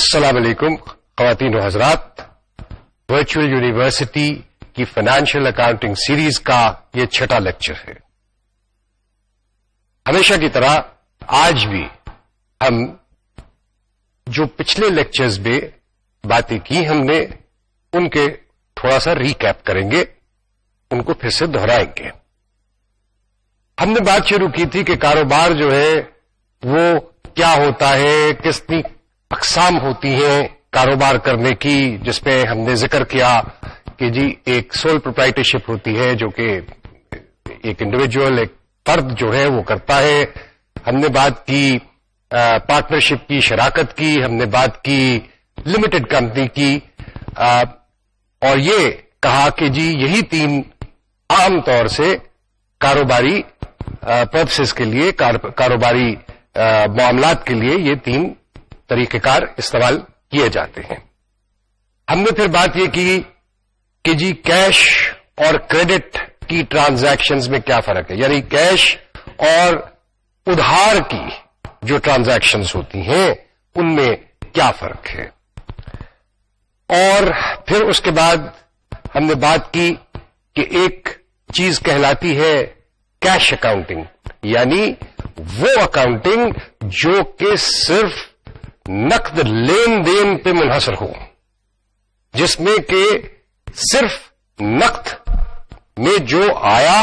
السلام علیکم خواتین و حضرات. ورچوئل یونیورسٹی کی فائنینشیل اکاؤنٹنگ سیریز کا یہ چھٹا لیکچر ہے. ہمیشہ کی طرح آج بھی ہم جو پچھلے لیکچرز میں باتیں کی ہم نے ان کے تھوڑا سا ریکیپ کریں گے, ان کو پھر سے دہرائیں گے. ہم نے بات شروع کی تھی کہ کاروبار جو ہے وہ کیا ہوتا ہے, کتنی اقسام ہوتی ہیں کاروبار کرنے کی, جس میں ہم نے ذکر کیا کہ جی ایک سول پروپرائٹرشپ ہوتی ہے جو کہ ایک انڈیویجول, ایک فرد جو ہے وہ کرتا ہے. ہم نے بات کی پارٹنرشپ کی, شراکت کی, ہم نے بات کی لمیٹڈ کمپنی کی, اور یہ کہا کہ جی یہی تین عام طور سے کاروباری پرپسز کے لیے, کاروباری معاملات کے لیے یہ تین طریقہ کار استعمال کیے جاتے ہیں. ہم نے پھر بات یہ کی کہ جی کیش اور کریڈٹ کی ٹرانزیکشنز میں کیا فرق ہے, یعنی کیش اور ادھار کی جو ٹرانزیکشنز ہوتی ہیں ان میں کیا فرق ہے. اور پھر اس کے بعد ہم نے بات کی کہ ایک چیز کہلاتی ہے کیش اکاؤنٹنگ, یعنی وہ اکاؤنٹنگ جو کہ صرف نقد لین دین پہ منحصر ہو, جس میں کہ صرف نقد میں جو آیا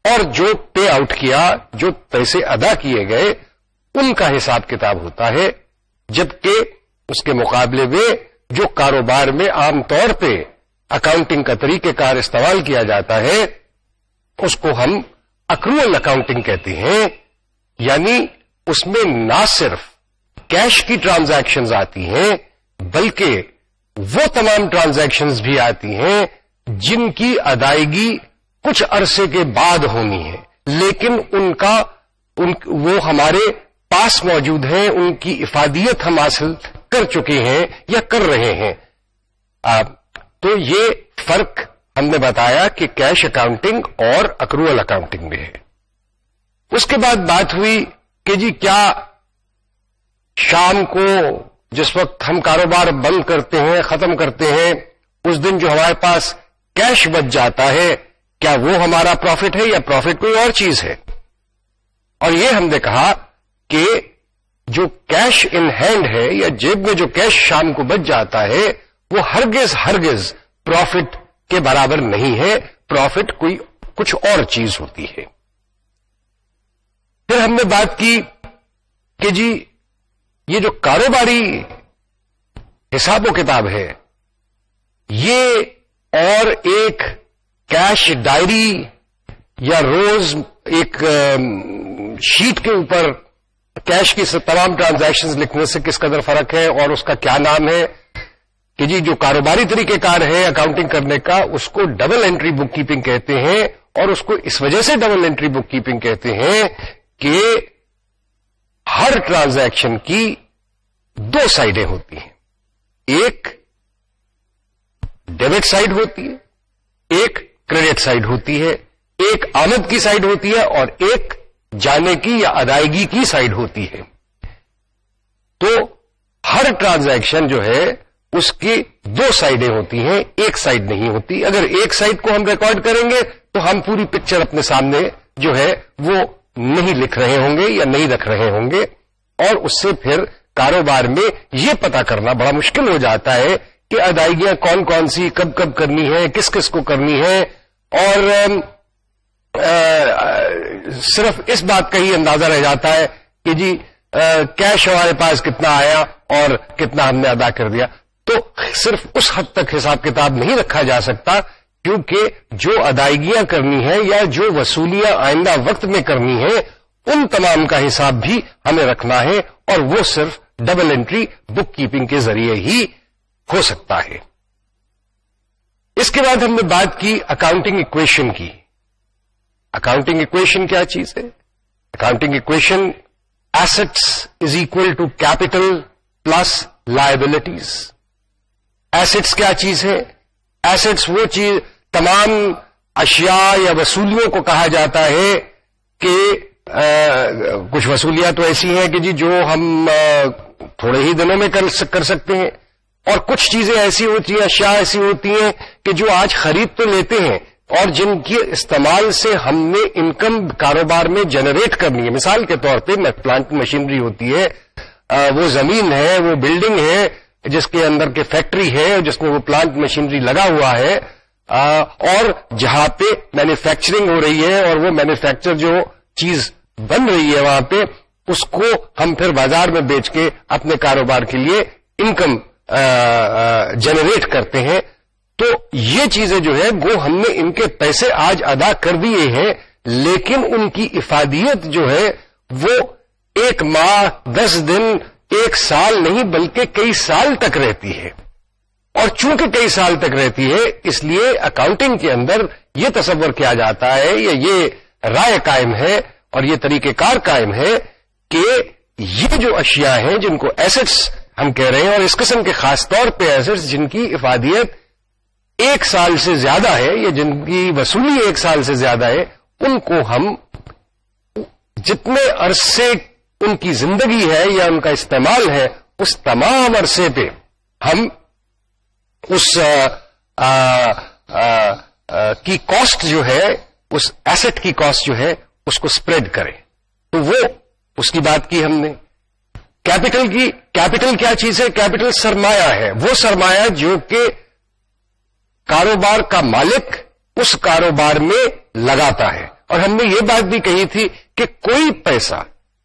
اور جو پے آؤٹ کیا, جو پیسے ادا کیے گئے, ان کا حساب کتاب ہوتا ہے. جبکہ اس کے مقابلے میں جو کاروبار میں عام طور پہ اکاؤنٹنگ کا طریقہ کار استعمال کیا جاتا ہے اس کو ہم اکروئل اکاؤنٹنگ کہتے ہیں. یعنی اس میں نہ صرف کیش کی ٹرانزیکشنز آتی ہیں بلکہ وہ تمام ٹرانزیکشنز بھی آتی ہیں جن کی ادائیگی کچھ عرصے کے بعد ہونی ہے, لیکن وہ ہمارے پاس موجود ہیں, ان کی افادیت ہم حاصل کر چکے ہیں یا کر رہے ہیں. تو یہ فرق ہم نے بتایا کہ کیش اکاؤنٹنگ اور اکروئل اکاؤنٹنگ میں ہے. اس کے بعد بات ہوئی کہ جی کیا شام کو جس وقت ہم کاروبار بند کرتے ہیں, ختم کرتے ہیں, اس دن جو ہمارے پاس کیش بچ جاتا ہے کیا وہ ہمارا پروفٹ ہے یا پروفٹ کوئی اور چیز ہے. اور یہ ہم نے کہا کہ جو کیش ان ہینڈ ہے یا جیب میں جو کیش شام کو بچ جاتا ہے وہ ہرگز پروفٹ کے برابر نہیں ہے, پروفٹ کوئی کچھ اور چیز ہوتی ہے. پھر ہم نے بات کی کہ جی یہ جو کاروباری حساب و کتاب ہے یہ اور ایک کیش ڈائری یا روز ایک شیٹ کے اوپر کیش کی تمام ٹرانزیکشنز لکھنے سے کس قدر فرق ہے اور اس کا کیا نام ہے. کہ جی جو کاروباری طریقہ کار ہے اکاؤنٹنگ کرنے کا اس کو ڈبل انٹری بک کیپنگ کہتے ہیں, اور اس کو اس وجہ سے ڈبل انٹری بک کیپنگ کہتے ہیں کہ ہر ٹرانزیکشن کی دو سائڈیں ہوتی ہیں, ایک ڈیبٹ سائڈ ہوتی ہے, ایک کریڈٹ سائڈ ہوتی ہے, ایک آمد کی سائڈ ہوتی ہے اور ایک جانے کی یا ادائیگی کی سائڈ ہوتی ہے. تو ہر ٹرانزیکشن جو ہے اس کی دو سائڈیں ہوتی ہیں, ایک سائڈ نہیں ہوتی. اگر ایک سائڈ کو ہم ریکارڈ کریں گے تو ہم پوری پکچر اپنے سامنے جو ہے وہ نہیں لکھ رہے ہوں گے یا نہیں رکھ رہے ہوں گے, اور اس سے پھر کاروبار میں یہ پتا کرنا بڑا مشکل ہو جاتا ہے کہ ادائیگیاں کون کون سی کب کب کرنی ہے, کس کس کو کرنی ہے. اور صرف اس بات کا ہی اندازہ رہ جاتا ہے کہ جی کیش ہمارے پاس کتنا آیا اور کتنا ہم نے ادا کر دیا. تو صرف اس حد تک حساب کتاب نہیں رکھا جا سکتا, کیونکہ جو ادائیگیاں کرنی ہے یا جو وصولیاں آئندہ وقت میں کرنی ہے ان تمام کا حساب بھی ہمیں رکھنا ہے, اور وہ صرف ڈبل انٹری بک کیپنگ کے ذریعے ہی ہو سکتا ہے. اس کے بعد ہم نے بات کی اکاؤنٹنگ ایکویشن کی. اکاؤنٹنگ ایکویشن کیا چیز ہے؟ Accounting equation assets is equal to capital plus liabilities. Assets کیا چیز ہے؟ ایسٹس وہ چیز تمام اشیاء یا وصولیوں کو کہا جاتا ہے کہ کچھ وصولیات تو ایسی ہیں کہ جی جو ہم تھوڑے ہی دنوں میں کر سکتے ہیں، اور کچھ چیزیں ایسی ہوتی ہیں، اشیاء ایسی ہوتی ہیں کہ جو آج خرید تو لیتے ہیں اور جن کے استعمال سے ہم نے انکم کاروبار میں جنریٹ کرنی ہے. مثال کے طور پہ پلانٹ مشینری ہوتی ہے، وہ زمین ہے، وہ بلڈنگ ہے جس کے اندر کے فیکٹری ہے جس میں وہ پلانٹ مشینری لگا ہوا ہے، اور جہاں پہ مینوفیکچرنگ ہو رہی ہے اور وہ مینوفیکچر جو چیز بن رہی ہے وہاں پہ اس کو ہم پھر بازار میں بیچ کے اپنے کاروبار کے لیے انکم جنریٹ کرتے ہیں. تو یہ چیزیں جو ہے گو ہم نے ان کے پیسے آج ادا کر دیے ہیں، لیکن ان کی افادیت جو ہے وہ 1 ماہ 10 دن 1 سال نہیں بلکہ کئی سال تک رہتی ہے. اور چونکہ کئی سال تک رہتی ہے اس لیے اکاؤنٹنگ کے اندر یہ تصور کیا جاتا ہے یا یہ رائے قائم ہے اور یہ طریقہ کار قائم ہے کہ یہ جو اشیاء ہیں جن کو ایسٹس ہم کہہ رہے ہیں، اور اس قسم کے خاص طور پہ ایسٹس جن کی افادیت 1 سال سے زیادہ ہے یا جن کی وصولی 1 سال سے زیادہ ہے، ان کو ہم جتنے عرصے ان کی زندگی ہے یا ان کا استعمال ہے اس تمام عرصے پہ ہم اس کی کاسٹ جو ہے، اس ایسٹ کی کاسٹ جو ہے اس کو سپریڈ کریں. تو وہ اس کی بات کی ہم نے. کیپٹل کیا چیز ہے؟ کیپٹل سرمایہ ہے، وہ سرمایہ جو کہ کاروبار کا مالک اس کاروبار میں لگاتا ہے. اور ہم نے یہ بات بھی کہی تھی کہ کوئی پیسہ،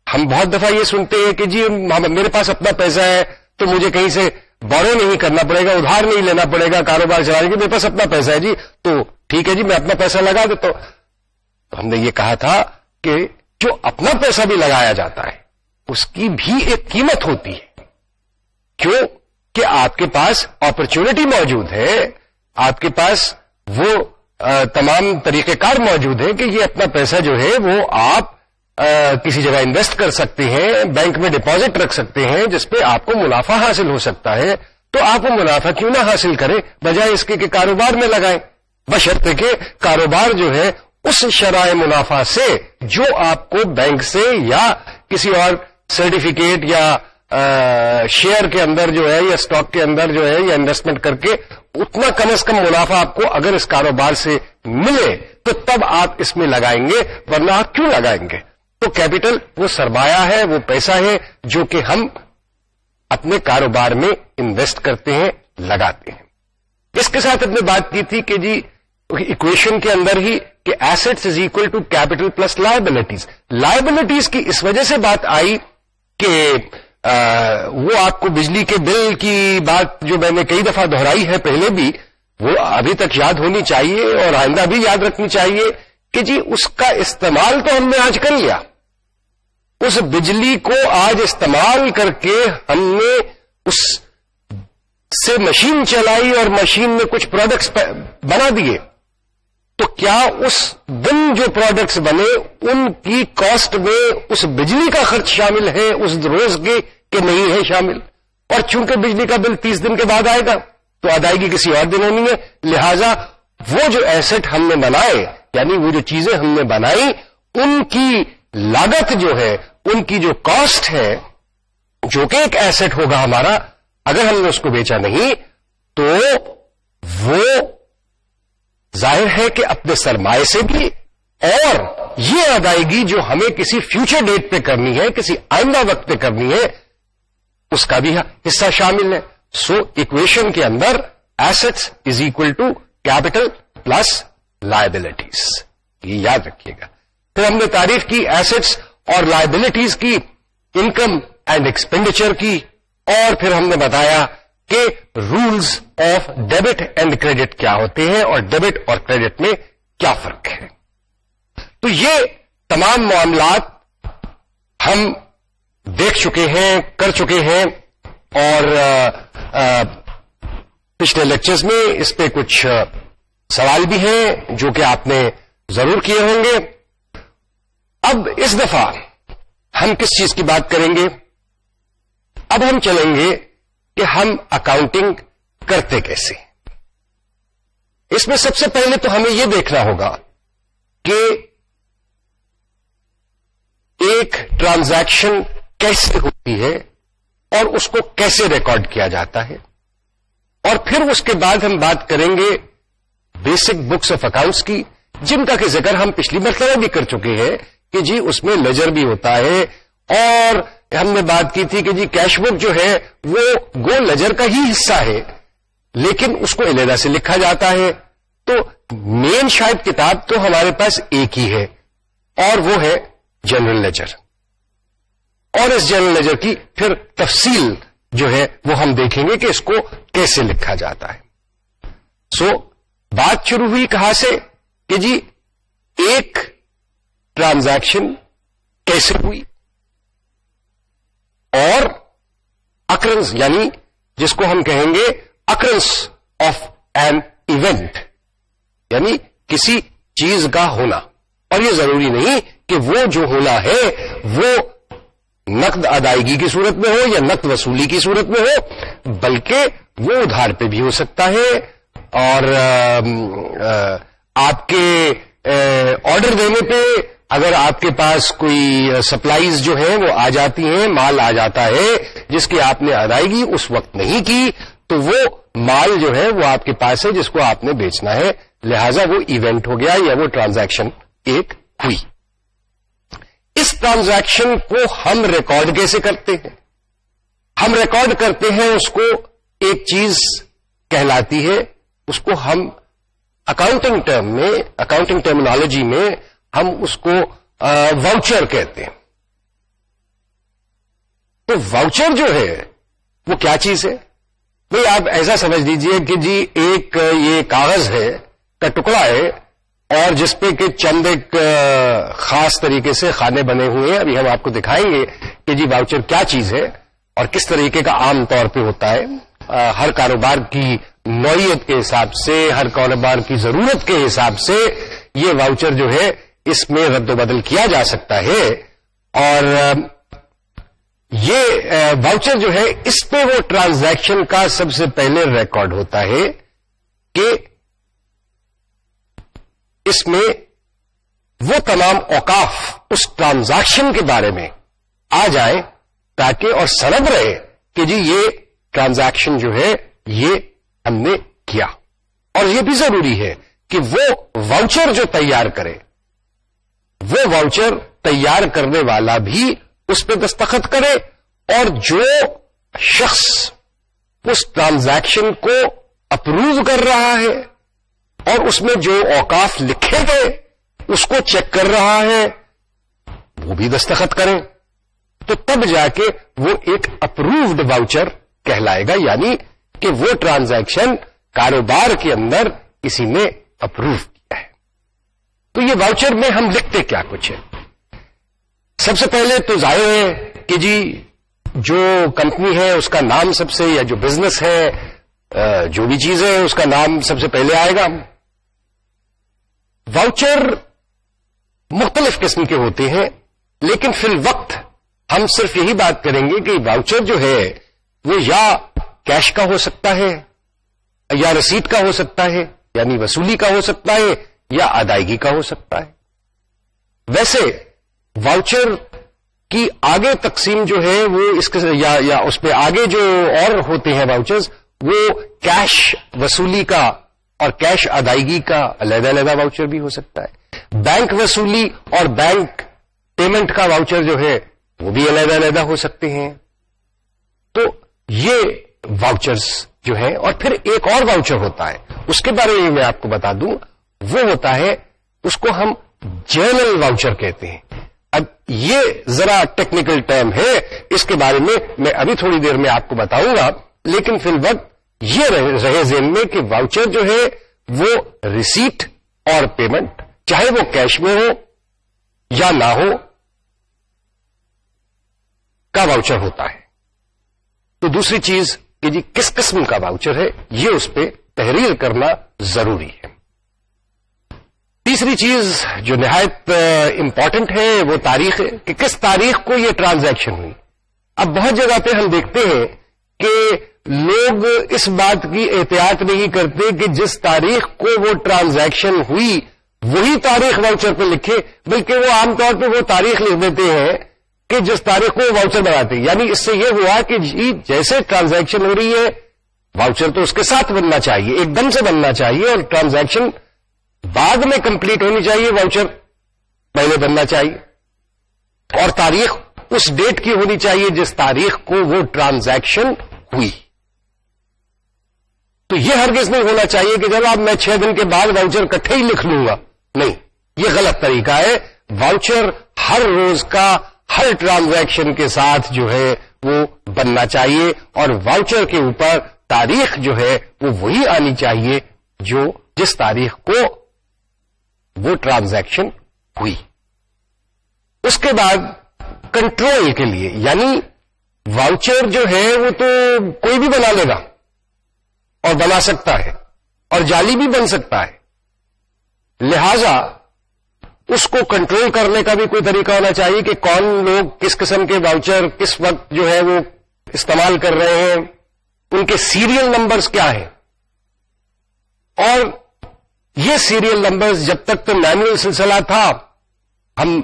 ہم بہت دفعہ یہ سنتے ہیں کہ جی میرے پاس اپنا پیسہ ہے تو مجھے کہیں سے بورو نہیں کرنا پڑے گا، ادھار نہیں لینا پڑے گا کاروبار چلانے کے، میرے پاس اپنا پیسہ ہے جی تو ٹھیک ہے جی میں اپنا پیسہ لگا دیتا ہوں. تو ہم نے یہ کہا تھا کہ جو اپنا پیسہ بھی لگایا جاتا ہے اس کی بھی ایک قیمت ہوتی ہے. کیوں کہ آپ کے پاس اپرچونٹی موجود ہے، آپ کے پاس وہ تمام طریقہ کار موجود ہے کہ یہ اپنا پیسہ جو ہے وہ آپ کسی جگہ انویسٹ کر سکتے ہیں، بینک میں ڈپازٹ رکھ سکتے ہیں جس پہ آپ کو منافع حاصل ہو سکتا ہے. تو آپ وہ منافع کیوں نہ حاصل کریں بجائے اس کے کہ کاروبار میں لگائیں، بشرطے کہ کاروبار جو ہے اس شرائع منافع سے جو آپ کو بینک سے یا کسی اور سرٹیفکیٹ یا شیئر کے اندر جو ہے یا اسٹاک کے اندر جو ہے یا انویسٹمنٹ کر کے اتنا کم از کم منافع آپ کو اگر اس کاروبار سے ملے تو تب آپ اس میں لگائیں گے، ورنہ آپ کیوں لگائیں گے. تو کیپٹل وہ سرمایہ ہے، وہ پیسہ ہے جو کہ ہم اپنے کاروبار میں انویسٹ کرتے ہیں، لگاتے ہیں. اس کے ساتھ ہم نے بات کی تھی کہ جی ایکویشن کے اندر ہی کہ assets is equal to capital plus liabilities. Liabilities کی اس وجہ سے بات آئی کہ وہ آپ کو بجلی کے بل کی بات جو میں نے کئی دفعہ دہرائی ہے پہلے بھی، وہ ابھی تک یاد ہونی چاہیے اور آئندہ بھی یاد رکھنی چاہیے کہ جی اس کا استعمال تو ہم نے آج کر لیا، اس بجلی کو آج استعمال کر کے ہم نے اس سے مشین چلائی اور مشین میں کچھ پروڈکٹس بنا دیے. تو کیا اس دن جو پروڈکٹس بنے ان کی کاسٹ میں اس بجلی کا خرچ شامل ہے اس روز کے کہ نہیں ہے شامل؟ اور چونکہ بجلی کا بل 30 دن کے بعد آئے گا تو ادائیگی کسی اور دن ہونی ہے، لہذا وہ جو ایسٹ ہم نے بنائے یعنی وہ جو چیزیں ہم نے بنائی ان کی لاگت جو ہے، ان کی جو کاسٹ ہے جو کہ ایک ایسٹ ہوگا ہمارا، اگر ہم نے اس کو بیچا نہیں تو وہ ظاہر ہے کہ اپنے سرمایہ سے بھی، اور یہ ادائیگی جو ہمیں کسی فیوچر ڈیٹ پہ کرنی ہے، کسی آئندہ وقت پہ کرنی ہے، اس کا بھی حصہ شامل ہے. سو ایکویشن کے اندر assets is equal to capital plus liabilities, یہ یاد رکھیے گا. پھر ہم نے تعریف کی ایسٹس اور لائبلٹیز کی، انکم اینڈ ایکسپینڈیچر کی، اور پھر ہم نے بتایا کہ rules of debit and credit کیا ہوتے ہیں اور ڈیبٹ اور کریڈٹ میں کیا فرق ہے. تو یہ تمام معاملات ہم دیکھ چکے ہیں، کر چکے ہیں، اور پچھلے لیکچرز میں اس پہ کچھ سوال بھی ہیں جو کہ آپ نے ضرور کیے ہوں گے. اب اس دفعہ ہم کس چیز کی بات کریں گے؟ اب ہم چلیں گے کہ ہم اکاؤنٹنگ کرتے کیسے. اس میں سب سے پہلے تو ہمیں یہ دیکھنا ہوگا کہ ایک ٹرانزیکشن کیسے ہوتی ہے اور اس کو کیسے ریکارڈ کیا جاتا ہے. اور پھر اس کے بعد ہم بات کریں گے بیسک بکس آف اکاؤنٹس کی، جن کا کہ ذکر ہم پچھلی مرتبہ بھی کر چکے ہیں کہ جی اس میں لیجر بھی ہوتا ہے، اور ہم نے بات کی تھی کہ جی کیش بک جو ہے وہ گو لیجر کا ہی حصہ ہے، لیکن اس کو علیحدہ سے لکھا جاتا ہے. تو مین شاید کتاب تو ہمارے پاس ایک ہی ہے، اور وہ ہے جنرل لیجر. اور اس جنرل لیجر کی پھر تفصیل جو ہے وہ ہم دیکھیں گے کہ اس کو کیسے لکھا جاتا ہے. سو بات شروع ہوئی کہاں سے کہ جی ایک ٹرانزیکشن کیسے ہوئی، اور اکرنس یعنی جس کو ہم کہیں گے اکرنس آف این ایونٹ، یعنی کسی چیز کا ہونا. اور یہ ضروری نہیں کہ وہ جو ہونا ہے وہ نقد ادائیگی کی صورت میں ہو یا نقد وصولی کی صورت میں ہو، بلکہ وہ ادھار پہ بھی ہو سکتا ہے. اور آپ کے آرڈر دینے پہ اگر آپ کے پاس کوئی سپلائیز جو ہیں وہ آ جاتی ہیں، مال آ جاتا ہے جس کی آپ نے ادائیگی اس وقت نہیں کی، تو وہ مال جو ہے وہ آپ کے پاس ہے جس کو آپ نے بیچنا ہے، لہذا وہ ایونٹ ہو گیا یا وہ ٹرانزیکشن ایک ہوئی. اس ٹرانزیکشن کو ہم ریکارڈ کیسے کرتے ہیں؟ ہم ریکارڈ کرتے ہیں اس کو، ایک چیز کہلاتی ہے، اس کو ہم اکاؤنٹنگ ٹرم میں، اکاؤنٹنگ ٹرمینالوجی میں ہم اس کو واؤچر کہتے ہیں. تو واؤچر جو ہے وہ کیا چیز ہے؟ بھئی آپ ایسا سمجھ لیجئے کہ جی ایک یہ کاغذ ہے کا ٹکڑا ہے، اور جس پہ کہ چند ایک خاص طریقے سے خانے بنے ہوئے ہیں. ابھی ہم آپ کو دکھائیں گے کہ جی واؤچر کیا چیز ہے اور کس طریقے کا عام طور پہ ہوتا ہے. ہر کاروبار کی نوعیت کے حساب سے، ہر کاروبار کی ضرورت کے حساب سے یہ واؤچر جو ہے اس میں رد و بدل کیا جا سکتا ہے. اور یہ واؤچر جو ہے اس پہ وہ ٹرانزیکشن کا سب سے پہلے ریکارڈ ہوتا ہے کہ اس میں وہ تمام اوقاف اس ٹرانزیکشن کے بارے میں آ جائیں تاکہ اور سند رہے کہ جی یہ ٹرانزیکشن جو ہے یہ ہم نے کیا. اور یہ بھی ضروری ہے کہ وہ واؤچر جو تیار کرے، وہ واؤچر تیار کرنے والا بھی اس پہ دستخط کرے، اور جو شخص اس ٹرانزیکشن کو اپروو کر رہا ہے اور اس میں جو اوقاف لکھے گئے اس کو چیک کر رہا ہے وہ بھی دستخط کریں. تو تب جا کے وہ ایک اپرووڈ واؤچر کہلائے گا، یعنی کہ وہ ٹرانزیکشن کاروبار کے اندر کسی نے اپروو کیا ہے. تو یہ واؤچر میں ہم لکھتے کیا کچھ ہے؟ سب سے پہلے تو ظاہر ہے کہ جی جو کمپنی ہے اس کا نام سب سے، یا جو بزنس ہے جو بھی چیز ہے اس کا نام سب سے پہلے آئے گا. واؤچر مختلف قسم کے ہوتے ہیں، لیکن فی الوقت ہم صرف یہی بات کریں گے کہ واؤچر جو ہے وہ یا کیش کا ہو سکتا ہے، یا رسید کا ہو سکتا ہے، یعنی وصولی کا ہو سکتا ہے، یا ادائیگی کا ہو سکتا ہے. ویسے واؤچر کی آگے تقسیم جو ہے وہ اس یا اس پہ آگے جو اور ہوتے ہیں واؤچرز، وہ کیش وصولی کا اور کیش ادائیگی کا علیحدہ علیحدہ واؤچر بھی ہو سکتا ہے. بینک وصولی اور بینک پیمنٹ کا واؤچر جو ہے وہ بھی علیحدہ علیحدہ ہو سکتے ہیں. تو یہ واؤچرز جو ہے، اور پھر ایک اور واؤچر ہوتا ہے اس کے بارے میں میں آپ کو بتا دوں، وہ ہوتا ہے، اس کو ہم جرنل واؤچر کہتے ہیں. اب یہ ذرا ٹیکنیکل ٹرم ہے، اس کے بارے میں ابھی تھوڑی دیر میں آپ کو بتاؤں گا، لیکن فی الوقت یہ رہے ذہن میں کہ واؤچر جو ہے وہ ریسیٹ اور پیمنٹ، چاہے وہ کیش میں ہو یا نہ ہو، کا واؤچر ہوتا ہے. تو دوسری چیز کہ جی کس قسم کا واؤچر ہے یہ اس پہ تحریر کرنا ضروری ہے. تیسری چیز جو نہایت امپورٹنٹ ہے وہ تاریخ ہے کہ کس تاریخ کو یہ ٹرانزیکشن ہوئی. اب بہت جگہ پہ ہم دیکھتے ہیں کہ لوگ اس بات کی احتیاط نہیں کرتے کہ جس تاریخ کو وہ ٹرانزیکشن ہوئی وہی تاریخ واؤچر پہ لکھے، بلکہ وہ عام طور پہ وہ تاریخ لکھ دیتے ہیں کہ جس تاریخ کو واؤچر بناتے ہیں. یعنی اس سے یہ ہوا کہ جی جیسے ٹرانزیکشن ہو رہی ہے واؤچر تو اس کے ساتھ بننا چاہیے, ایک دم سے بننا چاہیے, اور ٹرانزیکشن بعد میں کمپلیٹ ہونی چاہیے, واؤچر پہلے بننا چاہیے, اور تاریخ اس ڈیٹ کی ہونی چاہیے جس تاریخ کو وہ ٹرانزیکشن ہوئی. تو یہ ہرگز نہیں ہونا چاہیے کہ جناب میں 6 دن کے بعد واؤچر اکٹھے ہی لکھ لوں گا. نہیں, یہ غلط طریقہ ہے. واؤچر ہر روز کا ہر ٹرانزیکشن کے ساتھ جو ہے وہ بننا چاہیے, اور واؤچر کے اوپر تاریخ جو ہے وہ وہی آنی چاہیے جو جس تاریخ کو وہ ٹرانزیکشن ہوئی. اس کے بعد کنٹرول کے لیے, یعنی واؤچر جو ہے وہ تو کوئی بھی بنا لے گا اور بنا سکتا ہے, اور جعلی بھی بن سکتا ہے, لہذا اس کو کنٹرول کرنے کا بھی کوئی طریقہ ہونا چاہیے کہ کون لوگ کس قسم کے واؤچر کس وقت جو ہے وہ استعمال کر رہے ہیں, ان کے سیریل نمبرز کیا ہیں. اور یہ سیریل نمبرز جب تک تو مینوئل سلسلہ تھا, ہم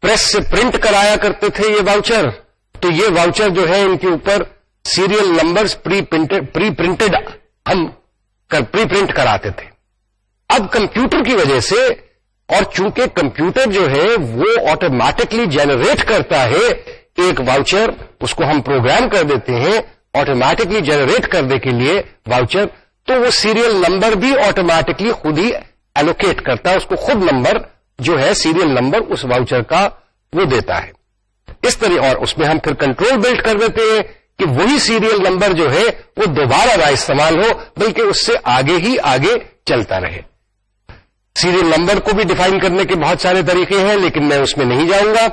پریس سے پرنٹ کرایا کرتے تھے یہ واؤچر, تو یہ واؤچر جو ہے ان کے اوپر سیریل نمبرز پری پرنٹڈ ہم پری پرنٹ کراتے تھے. اب کمپیوٹر کی وجہ سے, اور چونکہ کمپیوٹر جو ہے وہ آٹومیٹکلی جنریٹ کرتا ہے ایک واؤچر, اس کو ہم پروگرام کر دیتے ہیں آٹومیٹکلی جنریٹ کرنے کے لیے واؤچر, تو وہ سیریل نمبر بھی آٹومیٹکلی خود ہی ایلوکیٹ کرتا ہے, اس کو خود نمبر جو ہے سیریل نمبر اس واؤچر کا وہ دیتا ہے. اس طرح اور اس میں ہم پھر کنٹرول بلڈ کر دیتے ہیں کہ وہی سیریل نمبر جو ہے وہ دوبارہ نہ استعمال ہو بلکہ اس سے آگے ہی آگے چلتا رہے. سیریل نمبر کو بھی ڈیفائن کرنے کے بہت سارے طریقے ہیں, لیکن میں اس میں نہیں جاؤں گا,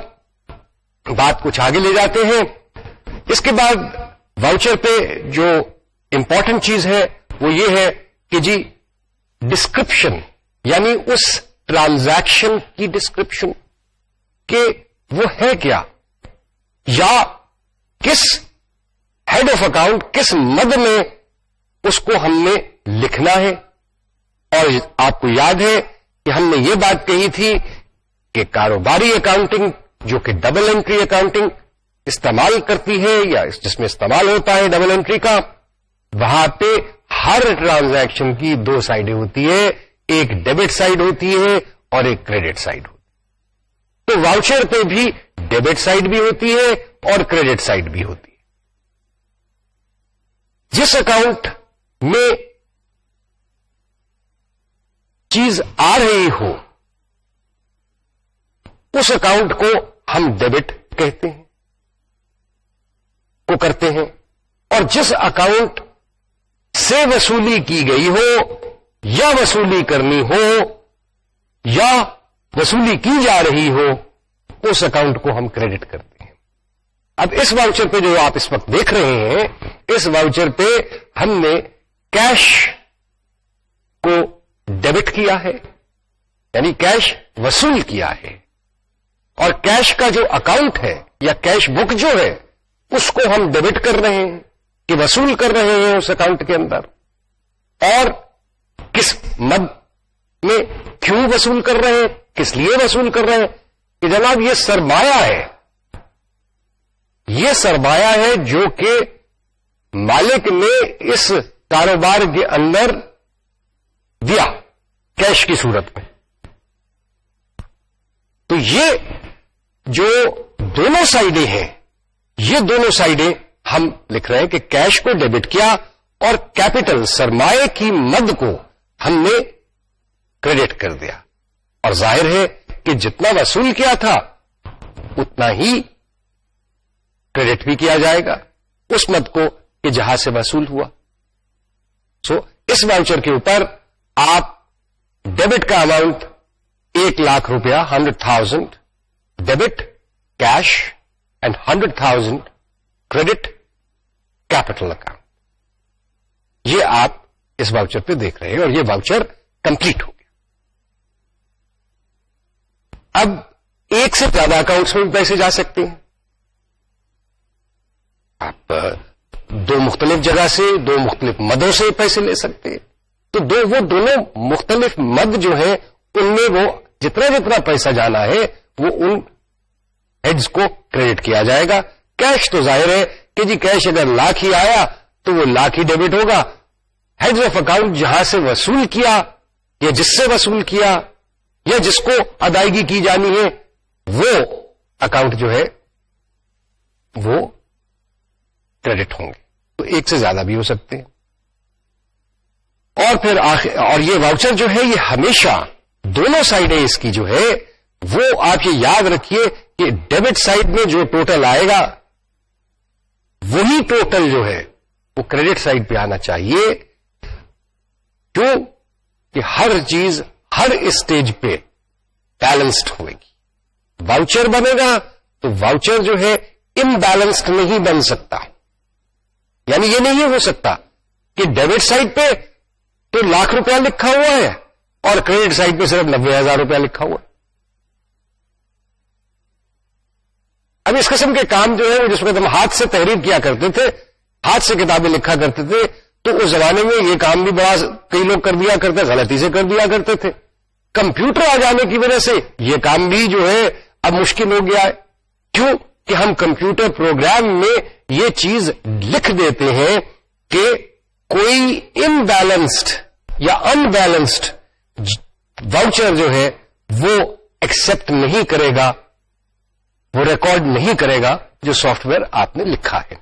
بات کچھ آگے لے جاتے ہیں. اس کے بعد واؤچر پہ جو امپورٹنٹ چیز ہے وہ یہ ہے کہ جی ڈسکرپشن, یعنی اس ٹرانزیکشن کی ڈسکرپشن کہ وہ ہے کیا, یا کس ہیڈ آف اکاؤنٹ کس مد میں اس کو ہم نے لکھنا ہے. اور آپ کو یاد ہے کہ ہم نے یہ بات کہی تھی کہ کاروباری اکاؤنٹنگ جو کہ ڈبل انٹری اکاؤنٹنگ استعمال کرتی ہے یا جس میں استعمال ہوتا ہے ڈبل انٹری کا, وہاں پہ ہر ٹرانزیکشن کی 2 سائڈیں ہوتی ہے, ایک ڈیبٹ سائڈ ہوتی ہے اور ایک کریڈٹ سائڈ ہوتی ہے. تو واؤچر پہ بھی ڈیبٹ سائڈ بھی ہوتی ہے اور کریڈٹ سائڈ بھی ہوتی ہے. جس اکاؤنٹ میں چیز آ رہی ہو اس اکاؤنٹ کو ہم ڈیبٹ کہتے ہیں, کو کرتے ہیں, اور جس اکاؤنٹ سے وصولی کی گئی ہو یا وصولی کرنی ہو یا وصولی کی جا رہی ہو اس اکاؤنٹ کو ہم کریڈٹ کرتے ہیں. اب اس واؤچر پہ جو آپ اس وقت دیکھ رہے ہیں, اس واؤچر پہ ہم نے کیش کو ڈیبٹ کیا ہے, یعنی کیش وصول کیا ہے, اور کیش کا جو اکاؤنٹ ہے یا کیش بک جو ہے اس کو ہم ڈیبٹ کر رہے ہیں کہ وصول کر رہے ہیں اس اکاؤنٹ کے اندر. اور کس مد میں کیوں وصول کر رہے ہیں, کس لیے وصول کر رہے ہیں کہ جناب یہ سرمایہ ہے, یہ سرمایہ ہے جو کہ مالک نے اس کاروبار کے اندر دیا کیش کی صورت میں. تو یہ جو دونوں سائڈیں ہیں, یہ دونوں سائڈیں ہم لکھ رہے ہیں کہ کیش کو ڈیبٹ کیا اور کیپٹل سرمایہ کی مد کو ہم نے کریڈٹ کر دیا. اور ظاہر ہے کہ جتنا وصول کیا تھا اتنا ہی کریڈٹ بھی کیا جائے گا اس مد کو کہ جہاں سے وصول ہوا. سو اس واؤچر کے اوپر آپ ڈیبٹ کا اماؤنٹ 1,00,000 روپیہ 100,000 debit cash and 100,000 credit capital account, یہ آپ اس واؤچر پہ دیکھ رہے ہیں, اور یہ واؤچر کمپلیٹ ہو گیا. اب ایک سے زیادہ اکاؤنٹس میں پیسے جا سکتے ہیں. آپ 2 مختلف جگہ سے 2 مختلف مدوں سے پیسے لے سکتے ہیں. تو وہ دونوں مختلف مد جو ہیں ان میں وہ جتنا پیسہ جانا ہے وہ ان ہیڈز کو کریڈٹ کیا جائے گا. کیش تو ظاہر ہے کہ جی کیش اگر لاکھ ہی آیا تو وہ لاکھ ہی ڈیبٹ ہوگا. ہیڈز آف اکاؤنٹ جہاں سے وصول کیا یا جس سے وصول کیا یا جس کو ادائیگی کی جانی ہے وہ اکاؤنٹ جو ہے وہ کریڈٹ ہوں گے. تو ایک سے زیادہ بھی ہو سکتے ہیں. اور پھر اور یہ واؤچر جو ہے یہ ہمیشہ دونوں سائڈیں اس کی جو ہے وہ آپ یہ یاد رکھیے کہ ڈیبٹ سائڈ میں جو ٹوٹل آئے گا وہی ٹوٹل جو ہے وہ کریڈٹ سائڈ پہ آنا چاہیے. کیوں کہ ہر چیز ہر اسٹیج پہ بیلنسڈ ہوئے گی. واؤچر بنے گا تو واؤچر جو ہے امبیلنسڈ نہیں بن سکتا. یعنی یہ نہیں ہو سکتا کہ ڈیبٹ سائڈ پہ تو لاکھ روپیہ لکھا ہوا ہے اور کریڈٹ سائڈ پہ صرف 90,000 روپیہ لکھا ہوا ہے. اب اس قسم کے کام جو ہے جس وقت ہم ہاتھ سے تحریر کیا کرتے تھے, ہاتھ سے کتابیں لکھا کرتے تھے, تو اس زمانے میں یہ کام بھی بڑا کئی لوگ کر دیا کرتے, غلطی سے کر دیا کرتے تھے. کمپیوٹر آ جانے کی وجہ سے یہ کام بھی جو ہے اب مشکل ہو گیا ہے. کیوں کہ ہم کمپیوٹر پروگرام میں یہ چیز لکھ دیتے ہیں کہ کوئی امبیلنسڈ یا انبیلنسڈ واؤچر جو ہے وہ ایکسپٹ نہیں کرے گا, وہ ریکارڈ نہیں کرے گا جو سافٹ ویئر آپ نے لکھا ہے.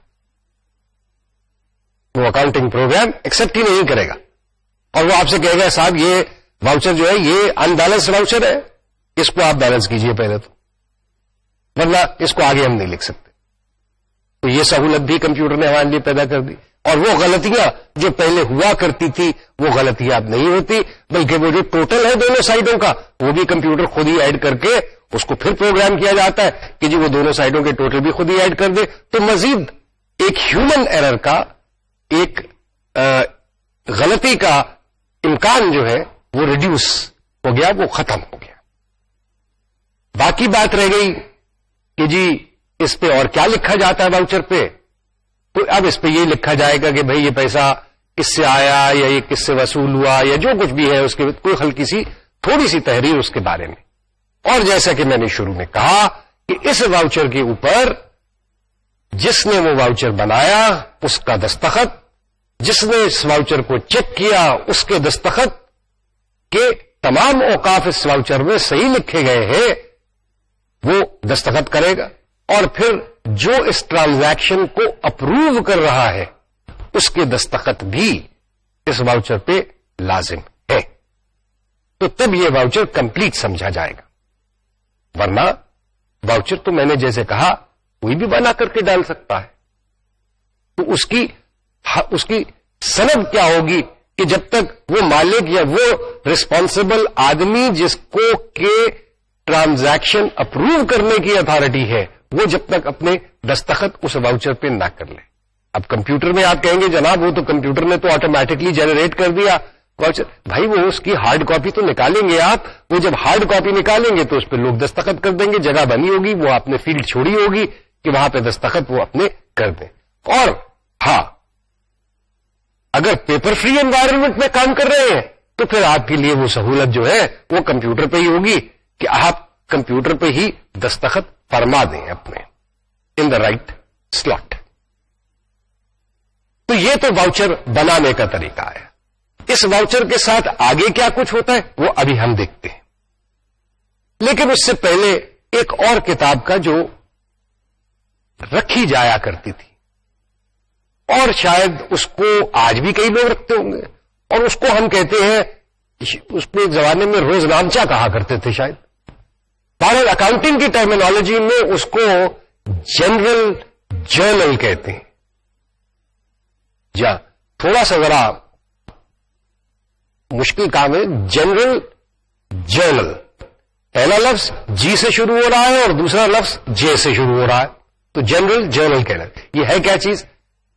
وہ اکاؤنٹنگ پروگرام ایکسپٹ ہی نہیں کرے گا اور وہ آپ سے کہے گا صاحب یہ واؤچر جو ہے یہ انبیلنسڈ واؤچر ہے, اس کو آپ بیلنس کیجئے پہلے, تو ورنہ اس کو آگے ہم نہیں لکھ سکتے. تو یہ سہولت بھی کمپیوٹر نے ہمارے لیے پیدا کر دی. اور وہ غلطیاں جو پہلے ہوا کرتی تھی وہ غلطیاں اب نہیں ہوتی, بلکہ وہ جو ٹوٹل ہے دونوں سائڈوں کا وہ بھی کمپیوٹر خود ہی ایڈ کر کے اس کو پھر پروگرام کیا جاتا ہے کہ جی وہ دونوں سائڈوں کے ٹوٹل بھی خود ہی ایڈ کر دے. تو مزید ایک ہیومن ایرر کا, ایک غلطی کا امکان جو ہے وہ ریڈیوس ہو گیا, وہ ختم ہو گیا. باقی بات رہ گئی کہ جی اس پہ اور کیا لکھا جاتا ہے واؤچر پہ. تو اب اس پہ یہ لکھا جائے گا کہ بھئی یہ پیسہ کس سے آیا یا یہ کس سے وصول ہوا یا جو کچھ بھی ہے اس کے کوئی ہلکی سی تھوڑی سی تحریر اس کے بارے میں. اور جیسا کہ میں نے شروع میں کہا کہ اس واؤچر کے اوپر جس نے وہ واؤچر بنایا اس کا دستخط, جس نے اس واؤچر کو چیک کیا اس کے دستخط, کہ تمام اوقاف اس واؤچر میں صحیح لکھے گئے ہیں وہ دستخط کرے گا. اور پھر جو اس ٹرانزیکشن کو اپروو کر رہا ہے اس کے دستخط بھی اس واؤچر پہ لازم ہے. تو تب یہ واؤچر کمپلیٹ سمجھا جائے گا. ورنہ واؤچر تو میں نے جیسے کہا کوئی بھی بنا کر کے ڈال سکتا ہے. تو اس کی سند کیا ہوگی کہ جب تک وہ مالک یا وہ رسپانسبل آدمی جس کو کہ ٹرانزیکشن اپروو کرنے کی اتھارٹی ہے وہ جب تک اپنے دستخط اس واؤچر پہ نہ کر لے. اب کمپیوٹر میں آپ کہیں گے جناب وہ تو کمپیوٹر نے تو آٹومیٹکلی جنریٹ کر دیا واؤچر. بھائی وہ اس کی ہارڈ کاپی تو نکالیں گے آپ, وہ جب ہارڈ کاپی نکالیں گے تو اس پہ لوگ دستخط کر دیں گے, جگہ بنی ہوگی, وہ آپ نے فیلڈ چھوڑی ہوگی کہ وہاں پہ دستخط وہ اپنے کر دیں. اور ہاں اگر پیپر فری انوائرمنٹ میں کام کر رہے ہیں تو پھر آپ کے لیے وہ سہولت جو ہے وہ کمپیوٹر پہ ہی ہوگی کہ آپ کمپیوٹر پہ ہی دستخط فرما دیں اپنے ان دا رائٹ سلاٹ. تو یہ تو واؤچر بنانے کا طریقہ ہے. اس واؤچر کے ساتھ آگے کیا کچھ ہوتا ہے وہ ابھی ہم دیکھتے ہیں. لیکن اس سے پہلے ایک اور کتاب کا جو رکھی جایا کرتی تھی اور شاید اس کو آج بھی کئی لوگ رکھتے ہوں گے, اور اس کو ہم کہتے ہیں, اس کو ایک زمانے میں روزنامچہ کہا کرتے تھے شاید. بہرحال اکاؤنٹنگ کی ٹرمینالوجی میں اس کو جنرل جرنل کہتے ہیں. تھوڑا سا ذرا مشکل کام ہے. جنرل جرنل, پہلا لفظ جی سے شروع ہو رہا ہے اور دوسرا لفظ جے سے شروع ہو رہا ہے, تو جنرل جرنل کہنا. یہ ہے کیا چیز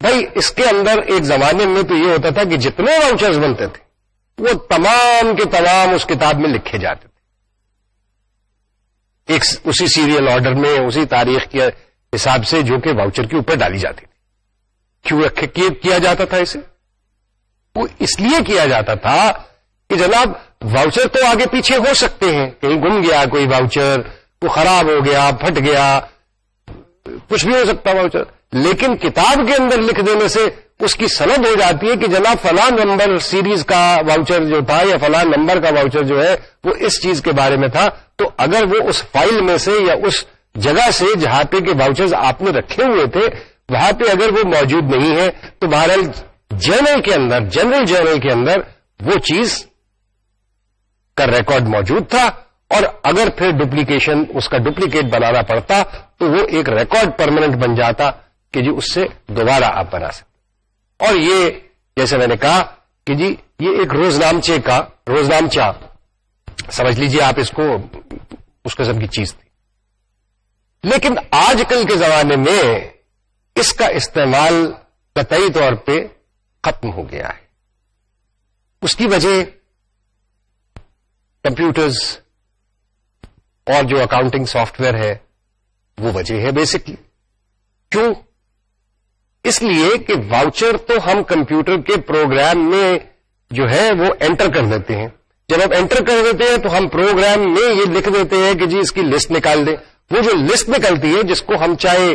بھائی؟ اس کے اندر ایک زمانے میں تو یہ ہوتا تھا کہ جتنے واؤچرز بنتے تھے وہ تمام کے تمام اس کتاب میں لکھے جاتے تھے, ایک اسی سیریل آرڈر میں, اسی تاریخ کے حساب سے جو کہ واؤچر کے اوپر ڈالی جاتی تھی. کیوں کیا جاتا تھا اسے؟ وہ اس لیے کیا جاتا تھا کہ جناب واؤچر تو آگے پیچھے ہو سکتے ہیں, کہیں گم گیا کوئی واؤچر, وہ خراب ہو گیا, پھٹ گیا, کچھ بھی ہو سکتا واؤچر. لیکن کتاب کے اندر لکھ دینے سے اس کی سند ہو جاتی ہے کہ جناب فلاں نمبر سیریز کا واؤچر جو تھا یا فلاں نمبر کا واؤچر جو ہے وہ اس چیز کے بارے میں تھا. تو اگر وہ اس فائل میں سے یا اس جگہ سے جہاں پہ کہ واؤچرز آپ نے رکھے ہوئے تھے وہاں پہ اگر وہ موجود نہیں ہے تو بہرحال جرنل کے اندر، جنرل جرنل کے اندر وہ چیز کا ریکارڈ موجود تھا. اور اگر پھر ڈپلیکیشن اس کا ڈپلیکیٹ بنانا پڑتا تو وہ ایک ریکارڈ پرماننٹ بن جاتا کہ جی اس سے دوبارہ آپ بنا سکتے. اور یہ جیسے میں نے کہا کہ جی یہ ایک روزنامچہ سمجھ لیجئے آپ اس کو، اس قسم کی چیز تھی. لیکن آج کل کے زمانے میں اس کا استعمال قطعی طور پہ ختم ہو گیا ہے. اس کی وجہ کمپیوٹرز اور جو اکاؤنٹنگ سافٹ ویئر ہے وہ وجہ ہے بیسکلی. کیوں؟ اس لیے کہ واؤچر تو ہم کمپیوٹر کے پروگرام میں جو ہے وہ انٹر کر دیتے ہیں. جب ہم انٹر کر دیتے ہیں تو ہم پروگرام میں یہ لکھ دیتے ہیں کہ جی اس کی لسٹ نکال دیں. وہ جو لسٹ نکلتی ہے جس کو ہم چاہے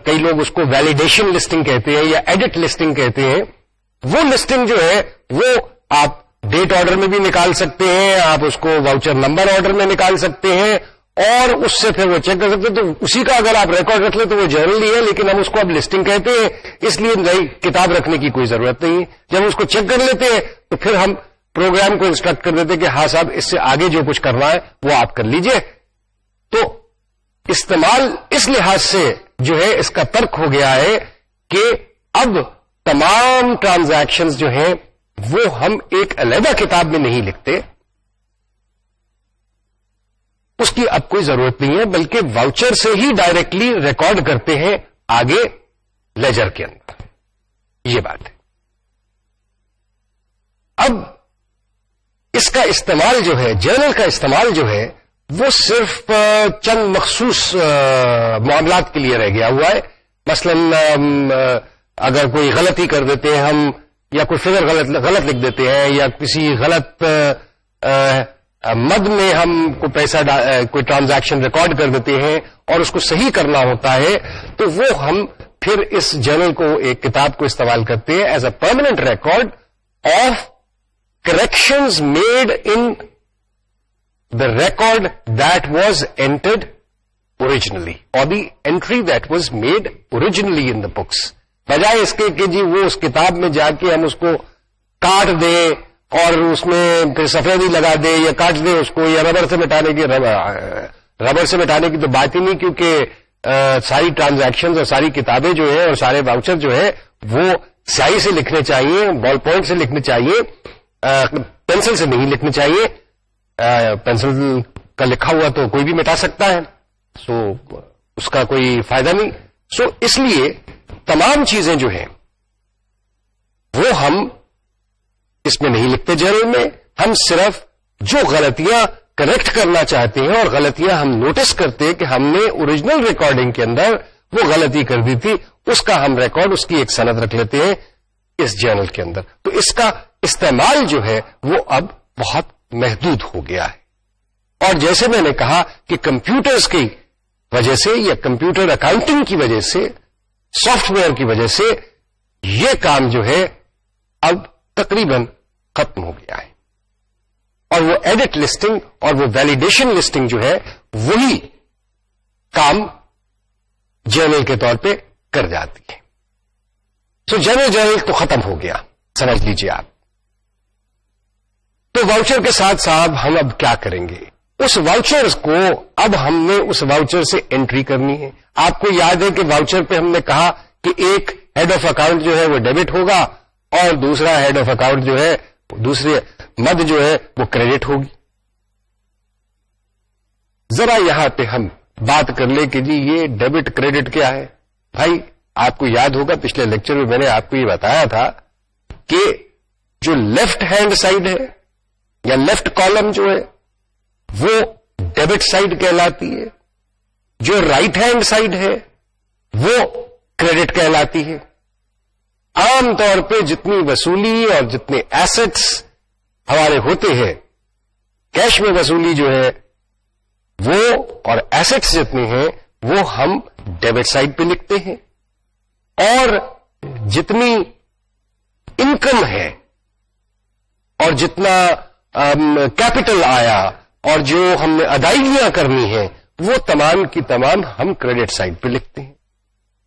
کئی لوگ اس کو ویلیڈیشن لسٹنگ کہتے ہیں یا ایڈٹ لسٹنگ کہتے ہیں، وہ لسٹنگ جو ہے وہ آپ ڈیٹ آرڈر میں بھی نکال سکتے ہیں، آپ اس کو واؤچر نمبر آرڈر میں نکال سکتے ہیں اور اس سے پھر وہ چیک کر سکتے ہیں. تو اسی کا اگر آپ ریکارڈ رکھ لیں تو وہ جرنل ہے، لیکن ہم اس کو اب لسٹنگ کہتے ہیں، اس لیے نئی کتاب رکھنے کی کوئی ضرورت نہیں ہے. جب ہم اس کو چیک کر لیتے ہیں تو پھر ہم پروگرام کو انسٹرکٹ کر دیتے ہیں کہ ہاں صاحب اس سے آگے جو کچھ کرنا ہے وہ آپ کر لیجئے. تو استعمال اس لحاظ سے جو ہے اس کا ترک ہو گیا ہے کہ اب تمام ٹرانزیکشنز جو ہیں وہ ہم ایک علیحدہ کتاب میں نہیں لکھتے، اس کی اب کوئی ضرورت نہیں ہے، بلکہ واؤچر سے ہی ڈائریکٹلی ریکارڈ کرتے ہیں آگے لیجر کے اندر. یہ بات ہے. اب اس کا استعمال جو ہے، جرنل کا استعمال جو ہے وہ صرف چند مخصوص معاملات کے لیے رہ گیا ہوا ہے. مثلا اگر کوئی غلطی کر دیتے ہیں ہم، یا کوئی فگر غلط لکھ دیتے ہیں، یا کسی غلط مد میں ہم کو پیسہ کوئی ٹرانزیکشن ریکارڈ کر دیتے ہیں اور اس کو صحیح کرنا ہوتا ہے، تو وہ ہم پھر اس جرنل کو، ایک کتاب کو استعمال کرتے ہیں as a permanent record of corrections made in the record that was entered originally or the entry that was made originally in the books. بجائے اس کے کہ جی وہ اس کتاب میں جا کے ہم اس کو کاٹ دیں اور اس میں پھر سفیدی لگا دیں یا کاٹ دیں اس کو، یا ربر سے مٹانے کی، ربر سے مٹانے کی تو بات ہی نہیں، کیونکہ ساری ٹرانزیکشنز اور ساری کتابیں جو ہیں اور سارے واؤچر جو ہے وہ سیاہی سے لکھنے چاہیے، بال پوائنٹ سے لکھنے چاہیے، پینسل سے نہیں لکھنے چاہیے. پینسل کا لکھا ہوا تو کوئی بھی مٹا سکتا ہے، سو اس کا کوئی فائدہ نہیں. سو اس لیے تمام چیزیں جو ہیں وہ ہم اس میں نہیں لکھتے جرنل میں. ہم صرف جو غلطیاں کریکٹ کرنا چاہتے ہیں اور غلطیاں ہم نوٹس کرتے ہیں کہ ہم نے اوریجنل ریکارڈنگ کے اندر وہ غلطی کر دی تھی، اس کا ہم ریکارڈ، اس کی ایک سند رکھ لیتے ہیں اس جرنل کے اندر. تو اس کا استعمال جو ہے وہ اب بہت محدود ہو گیا ہے. اور جیسے میں نے کہا کہ کمپیوٹرز کی وجہ سے یا کمپیوٹر اکاؤنٹنگ کی وجہ سے، سافٹ ویئر کی وجہ سے یہ کام جو ہے اب تقریباً ختم ہو گیا ہے. اور وہ ایڈٹ لسٹنگ اور وہ ویلیڈیشن لسٹنگ جو ہے وہی کام جرنل کے طور پہ کر جاتی ہے. سو جرنل تو ختم ہو گیا، سمجھ لیجیے آپ. تو واؤچر کے ساتھ صاحب ہم اب کیا کریں گے؟ اس واؤچر کو اب ہم نے اس واؤچر سے انٹری کرنی ہے. آپ کو یاد ہے کہ واؤچر پہ ہم نے کہا کہ ایک ہیڈ آف اکاؤنٹ جو ہے وہ ڈیبٹ ہوگا اور دوسرا ہیڈ آف اکاؤنٹ جو ہے، دوسرے مد جو ہے وہ کریڈٹ ہوگی. ذرا یہاں پہ ہم بات کر لیں کہ جی یہ ڈیبٹ کریڈٹ کیا ہے. بھائی آپ کو یاد ہوگا پچھلے لیکچر میں میں نے آپ کو یہ بتایا تھا کہ جو لیفٹ ہینڈ سائڈ ہے یا لیفٹ کالم جو ہے وہ ڈیبٹ سائڈ کہلاتی ہے، جو رائٹ ہینڈ سائڈ ہے وہ کریڈٹ کہلاتی ہے. عام طور پہ جتنی وصولی اور جتنے ایسٹس ہمارے ہوتے ہیں، کیش میں وصولی جو ہے وہ اور ایسٹس جتنے ہیں وہ ہم ڈیبٹ سائڈ پہ لکھتے ہیں، اور جتنی انکم ہے اور جتنا کیپٹل آیا اور جو ہم نے ادائیگیاں کرنی ہیں وہ تمام کی تمام ہم کریڈٹ سائڈ پہ لکھتے ہیں.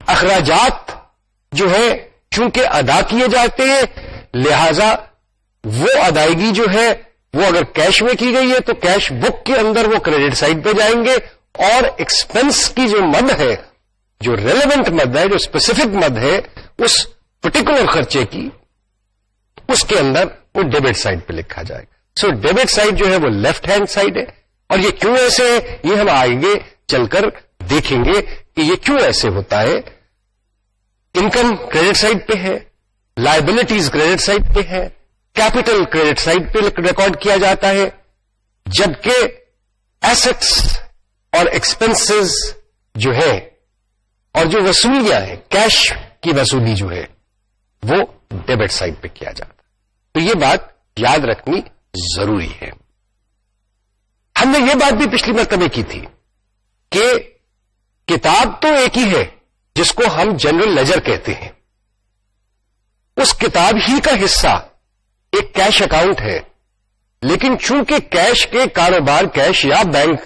اخراجات جو ہے چونکہ ادا کیے جاتے ہیں لہذا وہ ادائیگی جو ہے وہ اگر کیش میں کی گئی ہے تو کیش بک کے اندر وہ کریڈٹ سائڈ پہ جائیں گے، اور ایکسپنس کی جو مد ہے، جو ریلیونٹ مد ہے، جو اسپیسیفک مد ہے اس پرٹیکولر خرچے کی، اس کے اندر وہ ڈیبٹ سائڈ پہ لکھا جائے گا. سو ڈیبٹ سائڈ جو ہے وہ لیفٹ ہینڈ سائڈ ہے. اور یہ کیوں ایسے ہے یہ ہم آگے چل کر دیکھیں گے کہ یہ کیوں ایسے ہوتا ہے. انکم کریڈٹ سائڈ پہ ہے، لائبلٹیز کریڈٹ سائڈ پہ ہے، کیپٹل کریڈٹ سائڈ پہ ریکارڈ کیا جاتا ہے، جبکہ ایسٹس اور ایکسپنسز جو ہے اور جو وصولیاں ہیں، کیش کی وصولی جو ہے وہ ڈیبٹ سائڈ پہ کیا جاتا ہے. تو یہ بات یاد رکھنی ضروری ہے. ہم نے یہ بات بھی پچھلی مرتبہ کی تھی کہ کتاب تو ایک ہی ہے جس کو ہم جنرل لیجر کہتے ہیں، اس کتاب ہی کا حصہ ایک کیش اکاؤنٹ ہے، لیکن چونکہ کیش کے کاروبار، کیش یا بینک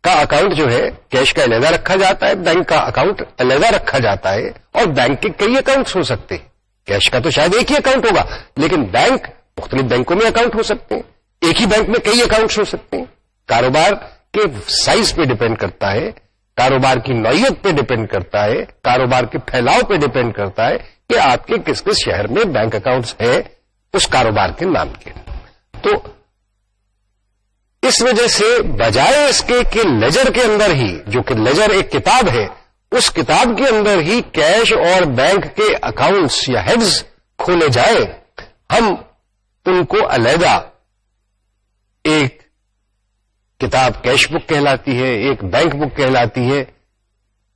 کا اکاؤنٹ جو ہے کیش کا علیحدہ رکھا جاتا ہے، بینک کا اکاؤنٹ علیحدہ رکھا جاتا ہے، اور بینک کے کئی اکاؤنٹس ہو سکتے ہیں. کیش کا تو شاید ایک ہی اکاؤنٹ ہوگا، لیکن بینک مختلف بینکوں میں اکاؤنٹ ہو سکتے ہیں، ایک ہی بینک میں کئی اکاؤنٹس ہو سکتے ہیں. کاروبار کے سائز پہ ڈیپینڈ کرتا ہے، کاروبار کی نوعیت پہ ڈیپینڈ کرتا ہے، کاروبار کے پھیلاؤ پہ ڈیپینڈ کرتا ہے کہ آپ کے کس کس شہر میں بینک اکاؤنٹس ہیں اس کاروبار کے نام کے. تو اس وجہ سے بجائے اس کے کہ لیجر کے اندر ہی، جو کہ لیجر ایک کتاب ہے، اس کتاب کے اندر ہی کیش اور بینک کے اکاؤنٹس یا ہیڈز کھولے جائیں، ہم ان کو علیحدہ، ایک کتاب کیش بک کہلاتی ہے، ایک بینک بک کہلاتی ہے.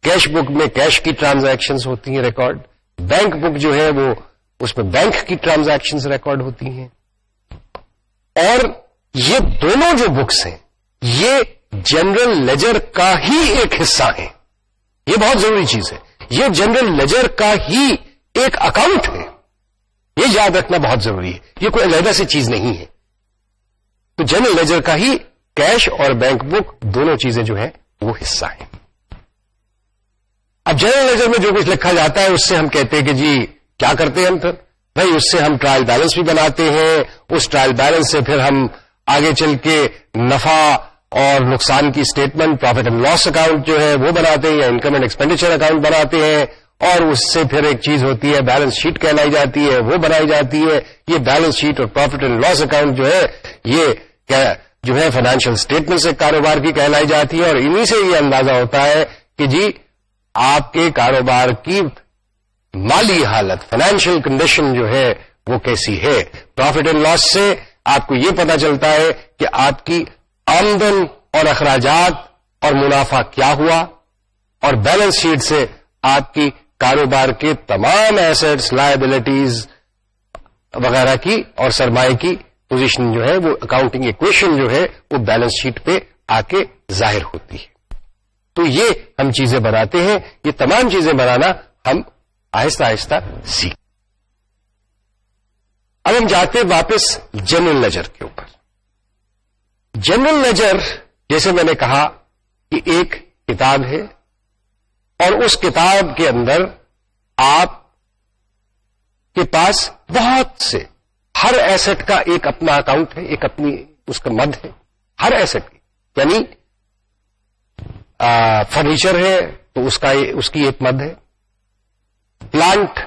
کیش بک میں کیش کی ٹرانزیکشنز ہوتی ہیں ریکارڈ، بینک بک جو ہے وہ اس میں بینک کی ٹرانزیکشنز ریکارڈ ہوتی ہیں. اور یہ دونوں جو بکس ہیں یہ جنرل لیجر کا ہی ایک حصہ ہیں. یہ بہت ضروری چیز ہے، یہ جنرل لیجر کا ہی ایک اکاؤنٹ ہے، یہ یاد رکھنا بہت ضروری ہے. یہ کوئی علیحدہ سے چیز نہیں ہے. تو جنرل لیجر کا ہی کیش اور بینک بک دونوں چیزیں جو ہیں وہ حصہ ہیں. اب جنرل لیجر میں جو کچھ لکھا جاتا ہے اس سے ہم کہتے ہیں کہ جی کیا کرتے ہیں ہم پھر بھائی، اس سے ہم ٹرائل بیلنس بھی بناتے ہیں، اس ٹرائل بیلنس سے پھر ہم آگے چل کے نفع اور نقصان کی statement, profit and loss account جو ہے وہ بناتے ہیں، یا انکم اینڈ ایکسپینڈیچر اکاؤنٹ بناتے ہیں، اور اس سے پھر ایک چیز ہوتی ہے بیلنس شیٹ کہلائی جاتی ہے، وہ بنائی جاتی ہے. یہ بیلنس شیٹ اور پروفٹ اینڈ لاس اکاؤنٹ جو ہے یہ جو ہے فائنینشیل اسٹیٹمنٹ سے کاروبار کی کہلائی جاتی ہے، اور انہی سے یہ اندازہ ہوتا ہے کہ جی آپ کے کاروبار کی مالی حالت، فائنینشیل کنڈیشن جو ہے وہ کیسی ہے. پروفٹ اینڈ لاس سے آپ کو یہ پتا چلتا ہے کہ آپ کی آمدن اور اخراجات اور منافع کیا ہوا، اور بیلنس شیٹ سے آپ کی کاروبار کے تمام ایسٹس، لائبلٹیز وغیرہ کی اور سرمایہ کی پوزیشن جو ہے وہ اکاؤنٹنگ ایکویشن جو ہے وہ بیلنس شیٹ پہ آ کے ظاہر ہوتی ہے. تو یہ ہم چیزیں بناتے ہیں، یہ تمام چیزیں بنانا ہم آہستہ آہستہ سیکھ. اب ہم جاتے واپس جنرل لیجر کے اوپر. جنرل لیجر جیسے میں نے کہا کہ ایک کتاب ہے، اور اس کتاب کے اندر آپ کے پاس بہت سے، ہر ایسٹ کا ایک اپنا اکاؤنٹ ہے، ایک اپنی اس کا مد ہے ہر ایسٹ کی. یعنی فرنیچر ہے تو اس کی ایک مد ہے، پلانٹ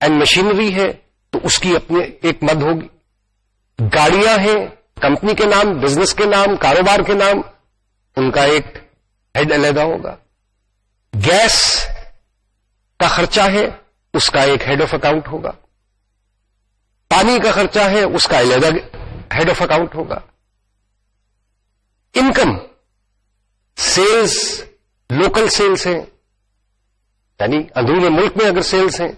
اینڈ مشینری ہے تو اس کی اپنی ایک مد ہوگی، گاڑیاں ہیں کمپنی کے نام، بزنس کے نام، کاروبار کے نام، ان کا ایک ہیڈ علیحدہ ہوگا. گیس کا خرچہ ہے اس کا ایک ہیڈ آف اکاؤنٹ ہوگا، پانی کا خرچہ ہے اس کا علیحدہ ہیڈ آف اکاؤنٹ ہوگا. انکم، سیلز، لوکل سیلز ہیں یعنی اندرون ملک میں اگر سیلز ہیں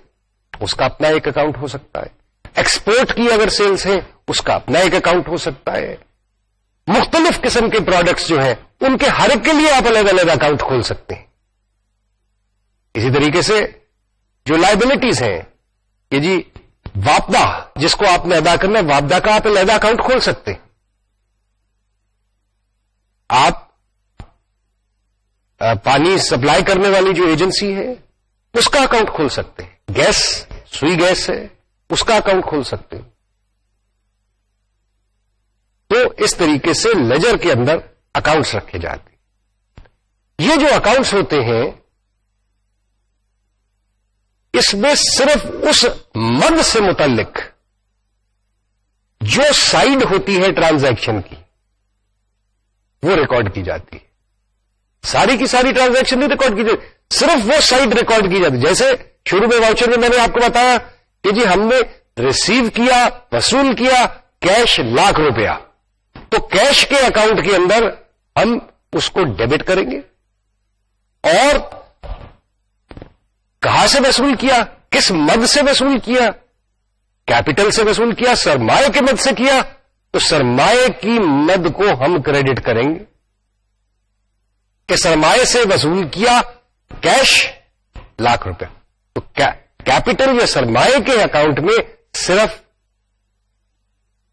اس کا اپنا ایک اکاؤنٹ ہو سکتا ہے. ایکسپورٹ کی اگر سیلز ہیں اس کا اپنا ایک اکاؤنٹ ہو سکتا ہے. مختلف قسم کے پروڈکٹس جو ہیں ان کے ہر ایک کے لیے آپ علیحدہ علیحدہ اکاؤنٹ کھول سکتے ہیں. اسی طریقے سے جو لائبلٹیز ہیں کہ جی واپدہ جس کو آپ نے ادا کرنا ہے، واپدہ کا آپ علیحدہ اکاؤنٹ کھول سکتے ہیں. آپ پانی سپلائی کرنے والی جو ایجنسی ہے اس کا اکاؤنٹ کھول سکتے ہیں. گیس، سوئی گیس ہے، اس کا اکاؤنٹ کھول سکتے ہیں. تو اس طریقے سے لیجر کے اندر اکاؤنٹس رکھے جاتے ہیں. یہ جو اکاؤنٹس ہوتے ہیں اس میں صرف اس مد سے متعلق جو سائڈ ہوتی ہے ٹرانزیکشن کی وہ ریکارڈ کی جاتی ہے. ساری کی ساری ٹرانزیکشن نہیں ریکارڈ کی جاتی، صرف وہ سائڈ ریکارڈ کی جاتی. جیسے شروع میں واؤچر میں نے آپ کو بتایا کہ جی ہم نے ریسیو کیا، وصول کیا کیش ₹1,00,000، تو کیش کے اکاؤنٹ کے اندر ہم اس کو ڈیبٹ کریں گے. اور کہاں سے وصول کیا، کس مد سے وصول کیا، کیپٹل سے وصول کیا، سرمایہ کے مد سے کیا، تو سرمایہ کی مد کو ہم کریڈٹ کریں گے کہ سرمایہ سے وصول کیا کیش ₹1,00,000. تو کیپٹل یا سرمایہ کے اکاؤنٹ میں صرف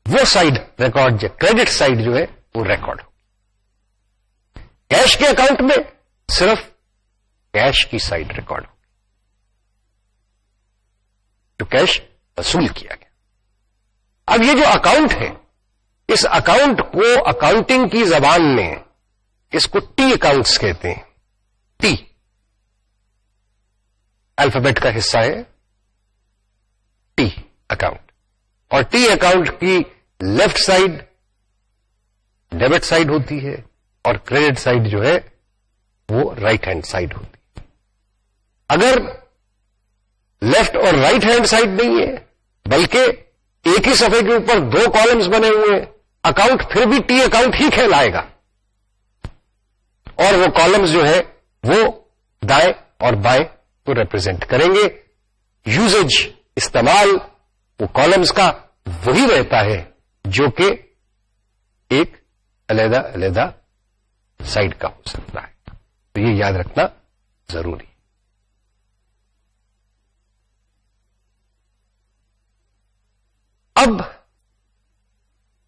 وہ سائڈ ریکارڈ، کریڈٹ سائڈ جو ہے وہ ریکارڈ ہو. کیش کے اکاؤنٹ میں صرف کیش کی سائڈ ریکارڈ ہو جو کیش وصول کیا گیا. اب یہ جو اکاؤنٹ ہے اس اکاؤنٹ کو اکاؤنٹنگ کی زبان میں اس کو ٹی اکاؤنٹس کہتے ہیں. ٹی الفابیٹ کا حصہ ہے ٹی اکاؤنٹ، اور ٹی اکاؤنٹ کی لیفٹ سائڈ ڈیبٹ سائڈ ہوتی ہے اور کریڈٹ سائڈ جو ہے وہ رائٹ ہینڈ سائڈ ہوتی ہے. اگر لیفٹ اور رائٹ ہینڈ سائڈ نہیں ہے بلکہ ایک ہی صفحے کے اوپر 2 کالمز بنے ہوئے ہیں، اکاؤنٹ پھر بھی ٹی اکاؤنٹ ہی کہلائے گا. اور وہ کالمز جو ہے وہ دائیں اور بائیں کو ریپرزینٹ کریں گے. یوزج، استعمال وہ کالمز کا وہی رہتا ہے جو کہ ایک علیحدہ علیحدہ سائڈ کا ہو سکتا ہے. تو یہ یاد رکھنا ضروری. اب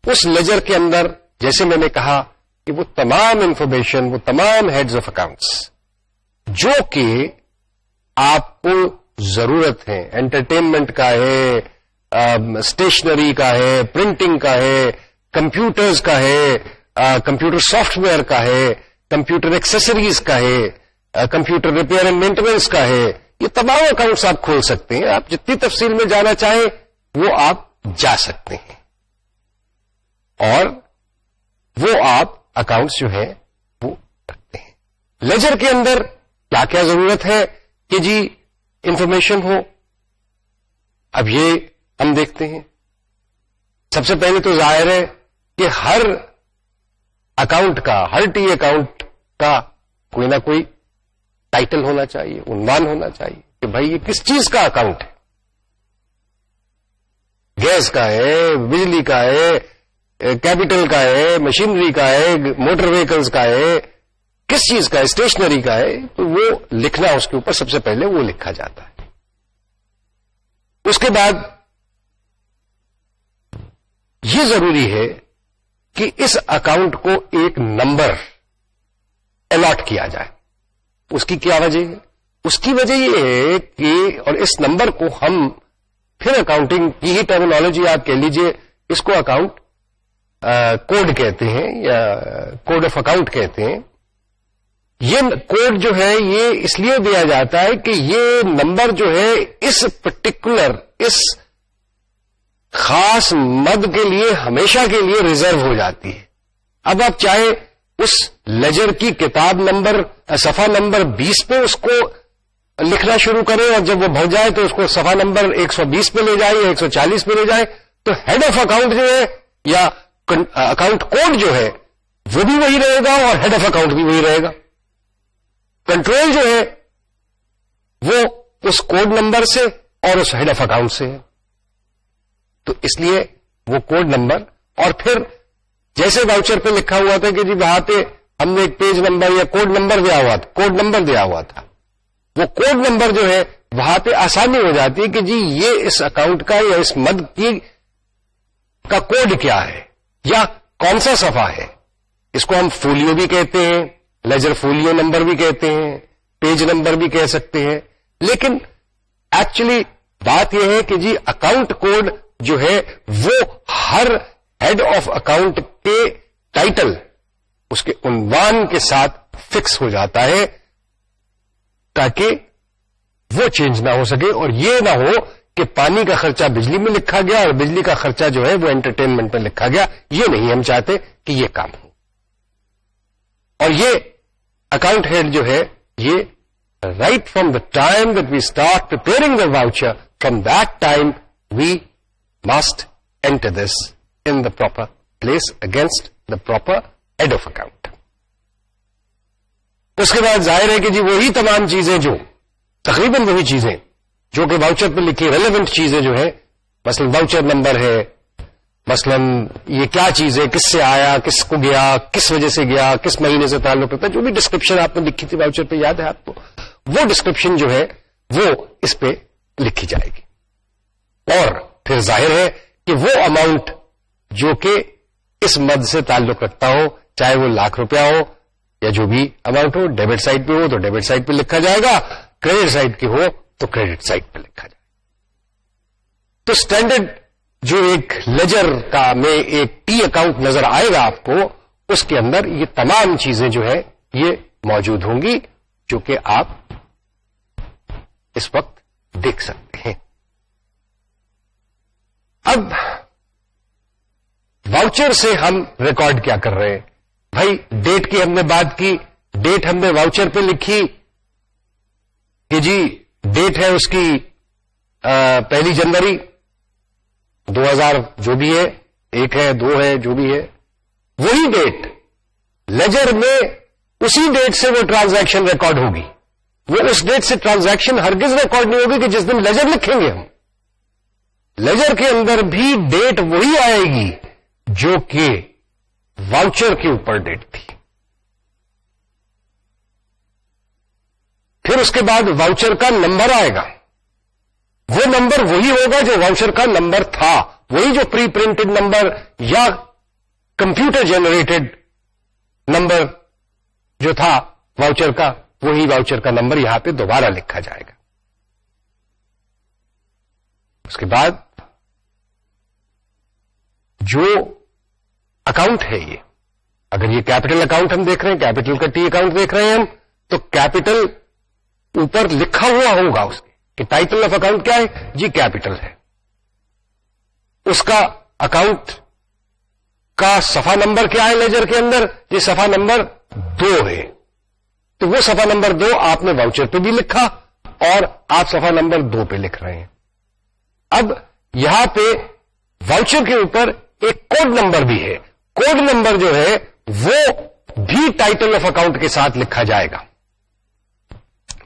اس لیجر کے اندر جیسے میں نے کہا کہ وہ تمام انفارمیشن، وہ تمام ہیڈز آف اکاؤنٹس جو کہ آپ کو ضرورت ہے، انٹرٹینمنٹ کا ہے، اسٹیشنری کا ہے، پرنٹنگ کا ہے، کمپیوٹرز کا ہے، کمپیوٹر سافٹ ویئر کا ہے، کمپیوٹر ایکسیسریز کا ہے، کمپیوٹر ریپیئر اینڈ مینٹیننس کا ہے، یہ تمام اکاؤنٹس آپ کھول سکتے ہیں. آپ جتنی تفصیل میں جانا چاہیں وہ آپ جا سکتے ہیں. اور وہ آپ اکاؤنٹس جو ہے وہ رکھتے ہیں. لیجر کے اندر کیا کیا ضرورت ہے کہ جی انفارمیشن ہو، اب یہ ہم دیکھتے ہیں. سب سے پہلے تو ظاہر ہے کہ ہر اکاؤنٹ کا، ہر ٹی اکاؤنٹ کا کوئی نہ کوئی ٹائٹل ہونا چاہیے، عنوان ہونا چاہیے کہ بھائی یہ کس چیز کا اکاؤنٹ ہے. گیس کا ہے، بجلی کا ہے، کیپٹل کا ہے، مشینری کا ہے، موٹر وہیکلز کا ہے، کس چیز کا ہے، اسٹیشنری کا ہے. تو وہ لکھنا اس کے اوپر سب سے پہلے وہ لکھا جاتا ہے. اس کے بعد یہ ضروری ہے کہ اس اکاؤنٹ کو ایک نمبر الاٹ کیا جائے. اس کی کیا وجہ ہے؟ اس کی وجہ یہ ہے کہ، اور اس نمبر کو ہم پھر اکاؤنٹنگ کی ہی ٹرمینالوجی آپ کہہ لیجئے، اس کو اکاؤنٹ کوڈ کہتے ہیں یا کوڈ آف اکاؤنٹ کہتے ہیں. یہ کوڈ جو ہے یہ اس لیے دیا جاتا ہے کہ یہ نمبر جو ہے اس پرٹیکولر، اس خاص مد کے لیے ہمیشہ کے لیے ریزرو ہو جاتی ہے. اب آپ چاہے اس لیجر کی کتاب نمبر، صفحہ نمبر 20 پہ اس کو لکھنا شروع کریں اور جب وہ بھر جائے تو اس کو صفحہ نمبر 120 پہ لے جائیں یا 140 پہ لے جائیں، تو ہیڈ آف اکاؤنٹ جو ہے یا اکاؤنٹ کوڈ جو ہے وہ بھی وہی رہے گا اور ہیڈ آف اکاؤنٹ بھی وہی رہے گا. کنٹرول جو ہے وہ اس کوڈ نمبر سے اور اس ہیڈ آف اکاؤنٹ سے ہے. تو اس لیے وہ کوڈ نمبر، اور پھر جیسے واؤچر پہ لکھا ہوا تھا کہ جی وہاں پہ ہم نے ایک پیج نمبر یا کوڈ نمبر دیا ہوا تھا، وہ کوڈ نمبر جو ہے وہاں پہ آسانی ہو جاتی ہے کہ جی یہ اس اکاؤنٹ کا یا اس مد کی کا کوڈ کیا ہے یا کون سا صفحہ ہے. اس کو ہم فولیو بھی کہتے ہیں, لیجر فولیو نمبر بھی کہتے ہیں, پیج نمبر بھی کہہ سکتے ہیں. لیکن ایکچولی بات یہ ہے کہ جی اکاؤنٹ کوڈ جو ہے وہ ہر ہیڈ آف اکاؤنٹ کے ٹائٹل, اس کے عنوان کے ساتھ فکس ہو جاتا ہے تاکہ وہ چینج نہ ہو سکے اور یہ نہ ہو کہ پانی کا خرچہ بجلی میں لکھا گیا اور بجلی کا خرچہ جو ہے وہ انٹرٹینمنٹ میں لکھا گیا. یہ نہیں ہم چاہتے کہ یہ کام ہو. اور یہ اکاؤنٹ ہیڈ جو ہے یہ right from the time that we start preparing the voucher, from that time we must enter this in the proper place against the proper head of account. اس کے بعد ظاہر ہے کہ جی وہی تمام چیزیں جو تقریباً وہی چیزیں جو کہ واؤچر پہ لکھی ریلیونٹ چیزیں جو ہے, مثلا واؤچر نمبر ہے, مثلا یہ کیا چیز ہے, کس سے آیا, کس کو گیا, کس وجہ سے گیا, کس مہینے سے تعلق رکھتا ہے, جو بھی ڈسکرپشن آپ نے لکھی تھی واؤچر پہ یاد ہے آپ کو, وہ ڈسکرپشن جو ہے وہ اس پہ لکھی جائے گی. اور پھر ظاہر ہے کہ وہ اماؤنٹ جو کہ اس مد سے تعلق رکھتا ہو, چاہے وہ ₹1,00,000 ہو یا جو بھی اماؤنٹ ہو, ڈیبٹ سائڈ پہ ہو تو ڈیبٹ سائڈ پہ لکھا جائے گا, کریڈٹ سائڈ کی ہو تو کریڈٹ سائڈ پہ لکھا جائے گا. تو اسٹینڈرڈ جو ایک لیجر کا میں ایک ٹی اکاؤنٹ نظر آئے گا آپ کو, اس کے اندر یہ تمام چیزیں جو ہے یہ موجود ہوں گی جو کہ آپ اس وقت دیکھ سکتے ہیں. اب واؤچر سے ہم ریکارڈ کیا کر رہے ہیں بھائی؟ ڈیٹ کی ہم نے بات کی, ڈیٹ ہم نے واؤچر پہ لکھی کہ جی ڈیٹ ہے اس کی 1 جنوری 2000 جو بھی ہے, 1 ہے 2 ہے جو بھی ہے, وہی ڈیٹ لیجر میں اسی ڈیٹ سے وہ ٹرانزیکشن ریکارڈ ہوگی. وہ اس ڈیٹ سے ٹرانزیکشن ہرگز ریکارڈ نہیں ہوگی کہ جس دن لیجر لکھیں گے ہم. لیجر کے اندر بھی ڈیٹ وہی آئے گی جو کہ واؤچر کے اوپر ڈیٹ تھی. پھر اس کے بعد واؤچر کا نمبر آئے گا, وہ نمبر وہی ہوگا جو واؤچر کا نمبر تھا, وہی جو پری پرنٹڈ نمبر یا کمپیوٹر جنریٹڈ نمبر جو تھا واؤچر کا, وہی واؤچر کا نمبر یہاں پہ دوبارہ لکھا جائے گا. اس کے بعد جو اکاؤنٹ ہے یہ, اگر یہ کیپٹل اکاؤنٹ ہم دیکھ رہے ہیں, کیپٹل کا ٹی اکاؤنٹ دیکھ رہے ہیں ہم, تو کیپٹل اوپر لکھا ہوا ہوگا اس کے کہ ٹائٹل آف اکاؤنٹ کیا ہے جی کیپٹل ہے. اس کا اکاؤنٹ کا صفحہ نمبر کیا ہے لیجر کے اندر, یہ صفحہ نمبر 2 ہے. تو وہ صفحہ نمبر 2 آپ نے واؤچر پہ بھی لکھا اور آپ صفحہ نمبر 2 پہ لکھ رہے ہیں. اب یہاں پہ واؤچر کے اوپر ایک کوڈ نمبر بھی ہے. کوڈ نمبر جو ہے وہ بھی ٹائٹل آف اکاؤنٹ کے ساتھ لکھا جائے گا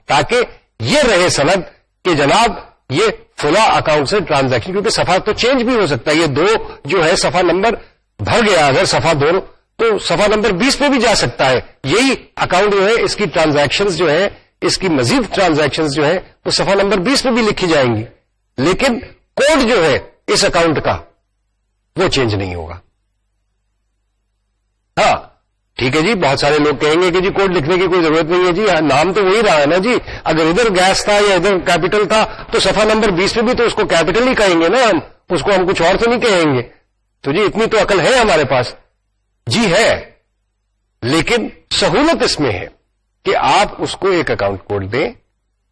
تاکہ یہ رہے سند کہ جناب یہ فلاں اکاؤنٹ سے ٹرانزیکشن, کیونکہ صفحہ تو چینج بھی ہو سکتا ہے. یہ 2 جو ہے صفحہ نمبر بھر گیا اگر صفحہ 2 تو صفحہ نمبر 20 پہ بھی جا سکتا ہے. یہی اکاؤنٹ جو ہے اس کی ٹرانزیکشنز جو ہے, اس کی مزید ٹرانزیکشنز جو ہے وہ صفحہ نمبر 20 پہ بھی لکھی جائیں گی, لیکن کوڈ جو ہے اس اکاؤنٹ کا وہ چینج نہیں ہوگا. ہاں ٹھیک ہے جی, بہت سارے لوگ کہیں گے کہ جی کوڈ لکھنے کی کوئی ضرورت نہیں ہے جی, نام تو وہی رہا ہے نا جی. اگر ادھر گیس تھا یا ادھر کیپٹل تھا تو صفحہ نمبر 20 پہ بھی تو اس کو کیپٹل ہی کہیں گے نا ہم, اس کو ہم کچھ اور تو نہیں کہیں گے. تو جی اتنی تو عقل ہے ہمارے پاس جی ہے, لیکن سہولت اس میں ہے کہ آپ اس کو ایک اکاؤنٹ کوڈ دیں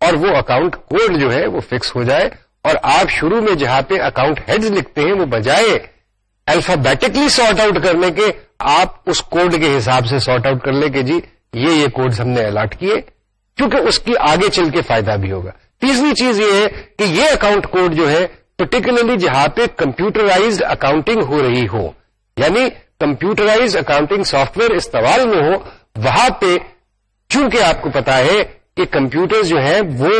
اور وہ اکاؤنٹ کوڈ جو ہے وہ فکس ہو جائے, اور آپ شروع میں جہاں پہ اکاؤنٹ ہیڈز لکھتے ہیں وہ بجائے الفابیٹکلی سارٹ آؤٹ کرنے کے آپ اس کوڈ کے حساب سے سارٹ آؤٹ کر لیں کہ جی یہ کوڈز ہم نے الاٹ کیے, کیونکہ اس کی آگے چل کے فائدہ بھی ہوگا. تیسری چیز یہ ہے کہ یہ اکاؤنٹ کوڈ جو ہے پرٹیکولرلی جہاں پہ کمپیوٹرائزڈ اکاؤنٹنگ ہو رہی ہو, یعنی کمپیوٹرائزڈ اکاؤنٹنگ سافٹ ویئر استعمال میں ہو, وہاں پہ چونکہ آپ کو پتا ہے کہ کمپیوٹر جو ہیں وہ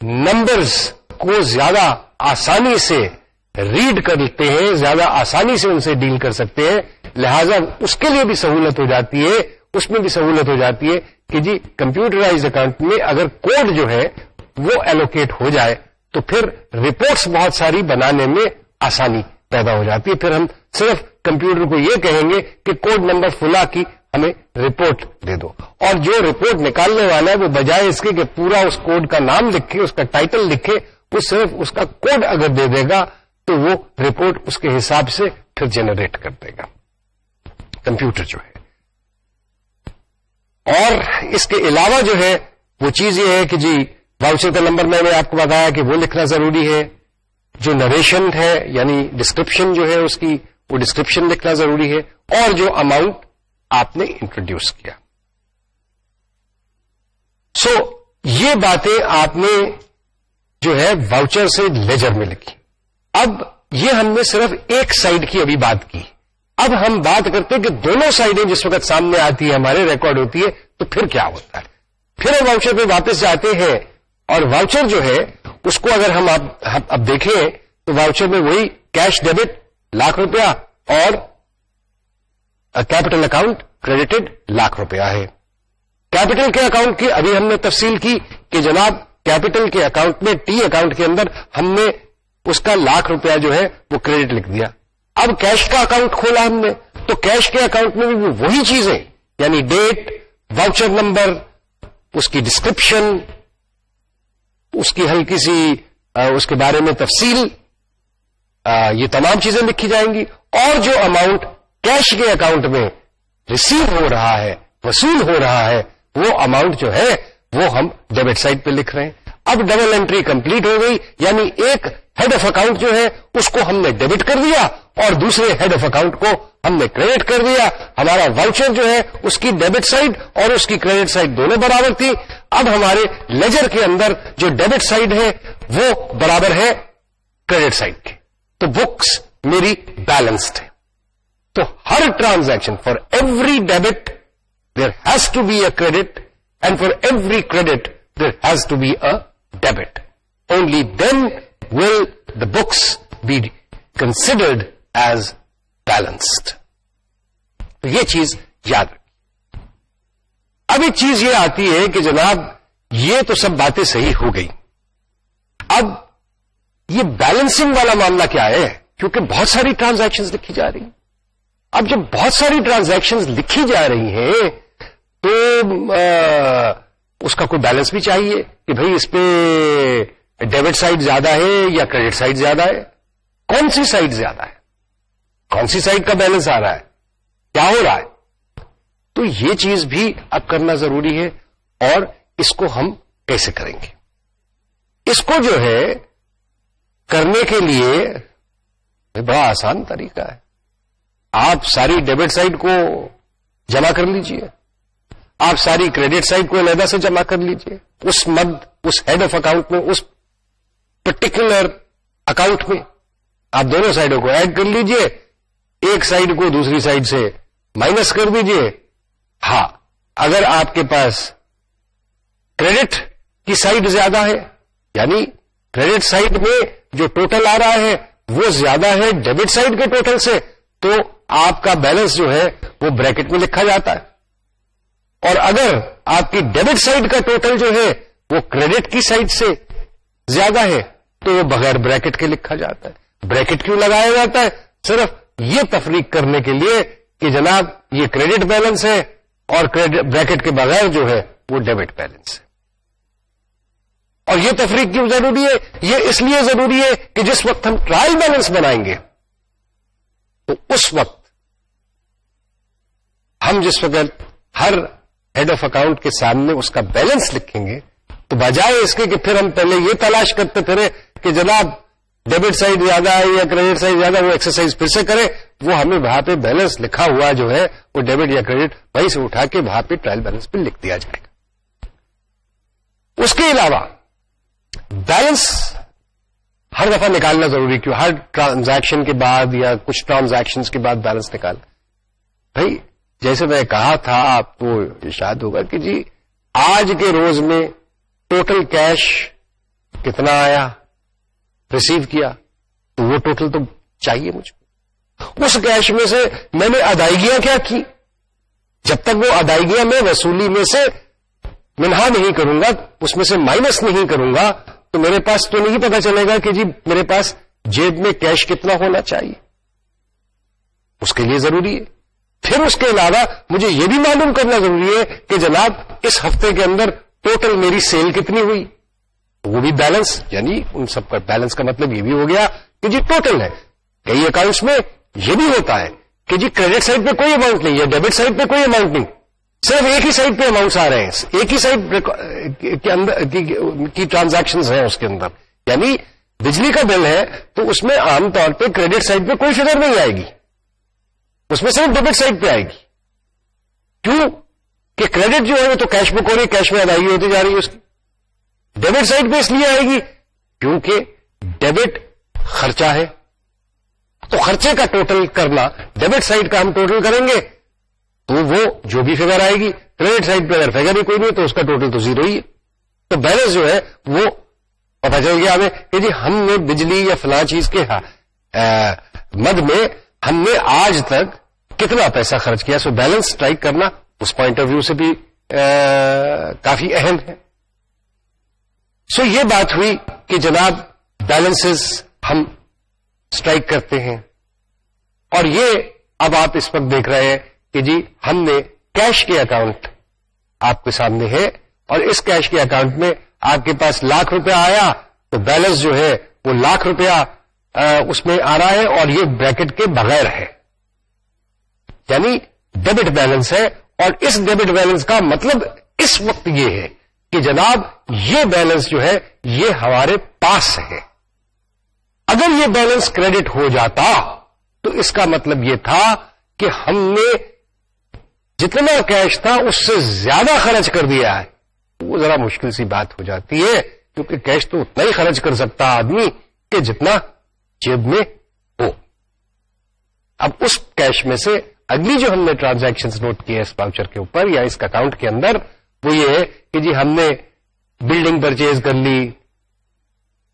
نمبرز کو زیادہ آسانی سے ریڈ کرتے ہیں, زیادہ آسانی سے ان سے ڈیل کر سکتے ہیں, لہذا اس کے لیے بھی سہولت ہو جاتی ہے, اس میں بھی سہولت ہو جاتی ہے کہ جی کمپیوٹرائز اکاؤنٹ میں اگر کوڈ جو ہے وہ ایلوکیٹ ہو جائے تو پھر رپورٹس بہت ساری بنانے میں آسانی پیدا ہو جاتی ہے. پھر ہم صرف کمپیوٹر کو یہ کہیں گے کہ کوڈ نمبر فلاں کی ہمیں رپورٹ دے دو, اور جو رپورٹ نکالنے والا ہے وہ بجائے اس کے کہ پورا اس کوڈ کا نام لکھے, اس کا ٹائٹل لکھے, وہ صرف اس کا کوڈ اگر دے دے گا تو وہ رپورٹ اس کے حساب سے پھر جنریٹ کر دے گا کمپیوٹر جو ہے. اور اس کے علاوہ جو ہے وہ چیز یہ ہے کہ جی واؤچر کا نمبر میں نے آپ کو بتایا کہ وہ لکھنا ضروری ہے, جو نریشن ہے یعنی ڈسکرپشن جو ہے اس کی وہ ڈسکرپشن لکھنا ضروری ہے, اور جو اماؤنٹ آپ نے انٹروڈیوس کیا. سو یہ باتیں آپ نے جو ہے واؤچر سے لیجر میں لکھی. اب یہ ہم نے صرف ایک سائڈ کی ابھی بات کی. اب ہم بات کرتے ہیں کہ دونوں سائڈیں جس وقت سامنے آتی ہے ہمارے ریکارڈ ہوتی ہے تو پھر کیا ہوتا ہے. پھر ہم واؤچر پہ واپس جاتے ہیں, اور واؤچر جو ہے اس کو اگر ہم اب دیکھیں تو واؤچر میں وہی کیش ڈیبٹ ₹1,00,000 اور کیپٹل اکاؤنٹ کریڈٹڈ ₹1,00,000 ہے. کیپٹل کے اکاؤنٹ کی ابھی ہم نے تفصیل کی کہ جناب کیپٹل کے اکاؤنٹ میں ٹی اکاؤنٹ کے اندر ہم نے اس کا ₹1,00,000 جو ہے وہ کریڈٹ لکھ دیا. اب کیش کا اکاؤنٹ کھولا ہم نے تو کیش کے اکاؤنٹ میں بھی وہی چیزیں یعنی ڈیٹ, واؤچر نمبر, اس کی ڈسکرپشن, اس کی ہلکی سی اس کے بارے میں تفصیل, یہ تمام چیزیں لکھی جائیں گی. اور جو اماؤنٹ کیش کے اکاؤنٹ میں ریسیو ہو رہا ہے, وصول ہو رہا ہے, وہ اماؤنٹ جو ہے وہ ہم ڈیبٹ سائڈ پہ لکھ رہے ہیں. اب ڈبل انٹری کمپلیٹ ہو گئی, یعنی ایک ہیڈ آف اکاؤنٹ جو ہے اس کو ہم نے ڈیبٹ کر دیا اور دوسرے ہیڈ آف اکاؤنٹ کو ہم نے کریڈٹ کر دیا. ہمارا واؤچر جو ہے اس کی ڈیبٹ سائڈ اور اس کی کریڈٹ سائڈ دونوں برابر تھی. اب ہمارے لیجر کے اندر جو ڈیبٹ سائڈ ہے وہ برابر ہے کریڈٹ سائڈ کے, تو بکس میری بیلنسڈ ہے. تو ہر transaction for every debit there has to be a credit and for every credit there has to be a debit. Only then will the books be considered as balanced. تو یہ چیز یاد رکھیں. اب ایک چیز یہ آتی ہے کہ جناب یہ تو سب باتیں صحیح ہو گئی, اب یہ بیلنسنگ والا معاملہ کیا ہے, کیونکہ بہت ساری ٹرانزیکشنز لکھی جا رہی ہیں. اب جب بہت ساری ٹرانزیکشنز لکھی جا رہی ہیں تو اس کا کوئی بیلنس بھی چاہیے کہ بھئی اس پہ ڈیبٹ سائڈ زیادہ ہے یا کریڈٹ سائڈ زیادہ ہے, کون سی سائڈ زیادہ ہے, کون سی سائڈ کا بیلنس آ رہا ہے, کیا ہو رہا ہے. تو یہ چیز بھی اب کرنا ضروری ہے. اور اس کو ہم کیسے کریں گے؟ اس کو جو ہے کرنے کے لیے بڑا آسان طریقہ ہے. آپ ساری ڈیبٹ سائڈ کو جمع کر لیجئے, آپ ساری کریڈٹ سائڈ کو علیحدہ سے جمع کر لیجئے. اس ہیڈ آف اکاؤنٹ میں, اس پرٹیکولر اکاؤنٹ میں آپ دونوں سائڈوں کو ایڈ کر لیجئے, ایک سائڈ کو دوسری سائڈ سے مائنس کر دیجئے. ہاں, اگر آپ کے پاس کریڈٹ کی سائڈ زیادہ ہے, یعنی کریڈٹ سائڈ میں جو ٹوٹل آ رہا ہے وہ زیادہ ہے ڈیبٹ سائڈ کے ٹوٹل سے, تو آپ کا بیلنس جو ہے وہ بریکٹ میں لکھا جاتا ہے. اور اگر آپ کی ڈیبٹ سائڈ کا ٹوٹل جو ہے وہ کریڈٹ کی سائڈ سے زیادہ ہے تو وہ بغیر بریکٹ کے لکھا جاتا ہے. بریکٹ کیوں لگایا جاتا ہے؟ صرف یہ تفریق کرنے کے لیے کہ جناب یہ کریڈٹ بیلنس ہے اور بریکٹ کے بغیر جو ہے وہ ڈیبٹ بیلنس ہے. اور یہ تفریق کیوں ضروری ہے؟ یہ اس لیے ضروری ہے کہ جس وقت ہم ٹرائل بیلنس بنائیں گے تو اس وقت ہم جس وقت ہر ہیڈ آف اکاؤنٹ کے سامنے اس کا بیلنس لکھیں گے تو بجائے اس کے کہ پھر ہم پہلے یہ تلاش کرتے پھرے کہ جناب ڈیبٹ سائڈ زیادہ ہے یا کریڈٹ سائڈ زیادہ, وہ ایکسرسائز پھر سے کرے, وہ ہمیں وہاں پہ بیلنس لکھا ہوا جو ہے وہ ڈیبٹ یا کریڈٹ وہیں سے اٹھا کے وہاں پہ ٹرائل بیلنس پہ لکھ دیا جائے گا. اس کے علاوہ بیلنس ہر دفعہ نکالنا ضروری, کیوں ہر ٹرانزیکشن کے بعد یا کچھ ٹرانزیکشن کے بعد بیلنس نکال. بھائی جیسے میں کہا تھا آپ کو ارشاد ہوگا کہ جی آج کے روز میں ٹوٹل کیش کتنا آیا, ریسیو کیا, تو وہ ٹوٹل تو چاہیے مجھ کو. اس کیش میں سے میں نے ادائیگیاں کیا کی, جب تک وہ ادائیگیاں میں وصولی میں سے منہا نہیں کروں گا، اس میں سے مائنس نہیں کروں گا، تو میرے پاس تو نہیں پتا چلے گا کہ جی میرے پاس جیب میں کیش کتنا ہونا چاہیے. اس کے لیے ضروری ہے. پھر اس کے علاوہ مجھے یہ بھی معلوم کرنا ضروری ہے کہ جناب اس ہفتے کے اندر ٹوٹل میری سیل کتنی ہوئی، وہ بھی بیلنس. یعنی ان سب کا بیلنس کا مطلب یہ بھی ہو گیا کہ جی ٹوٹل ہے. کئی اکاؤنٹس میں یہ بھی ہوتا ہے کہ جی کریڈٹ سائڈ پہ کوئی اماؤنٹ نہیں ہے، ڈیبٹ سائڈ پہ کوئی اماؤنٹ نہیں، صرف ایک ہی سائڈ پہ اماؤنٹس آ رہے ہیں، ایک ہی سائڈ کے اندر کی ٹرانزیکشنز ہیں اس کے اندر. یعنی بجلی کا بل ہے تو اس میں عام طور پہ کریڈٹ سائڈ پہ کوئی فگر نہیں آئے گی، اس میں صرف ڈیبٹ سائڈ پہ آئے گی. کیوں کہ کریڈٹ جو ہے وہ تو کیش بک ہو رہی ہے، کیش میں ادائیگی ہوتی جا رہی ہے اس کی. ڈیبٹ سائڈ پہ اس لیے آئے گی کیونکہ ڈیبٹ خرچہ ہے، تو خرچے کا ٹوٹل کرنا ڈیبٹ سائڈ کا ہم ٹوٹل کریں گے تو وہ جو بھی فگر آئے گی. کریڈٹ سائڈ پہ اگر فگر ہی کوئی نہیں تو اس کا ٹوٹل تو زیرو ہی ہے. تو بیلنس جو ہے وہ پتا چل گیا ہمیں کہ جی ہم نے بجلی یا فلاں چیز کے مد میں ہم نے آج تک کتنا پیسہ خرچ کیا. سو بیلنس اسٹرائک کرنا اس پوائنٹ آف ویو سے بھی کافی اہم ہے. سو یہ بات ہوئی کہ جناب بیلنسز ہم اسٹرائک کرتے ہیں. اور یہ اب آپ اس وقت دیکھ رہے ہیں کہ جی ہم نے کیش کے اکاؤنٹ آپ کے سامنے ہے اور اس کیش کے اکاؤنٹ میں آپ کے پاس ₹1,00,000 آیا تو بیلنس جو ہے وہ ₹1,00,000 اس میں آ رہا ہے اور یہ بریکٹ کے بغیر ہے، یعنی ڈیبٹ بیلنس ہے. اور اس ڈیبٹ بیلنس کا مطلب اس وقت یہ ہے کہ جناب یہ بیلنس جو ہے یہ ہمارے پاس ہے. اگر یہ بیلنس کریڈٹ ہو جاتا تو اس کا مطلب یہ تھا کہ ہم نے جتنا کیش تھا اس سے زیادہ خرچ کر دیا ہے. وہ ذرا مشکل سی بات ہو جاتی ہے کیونکہ کیش تو اتنا ہی خرچ کر سکتا آدمی کہ جتنا جیب میں ہو. اب اس کیش میں سے اگلی جو ہم نے ٹرانزیکشن نوٹ کی ہے اس واؤچر کے اوپر یا اس اکاؤنٹ کے اندر وہ یہ ہے کہ جی ہم نے بلڈنگ پرچیز کر لی.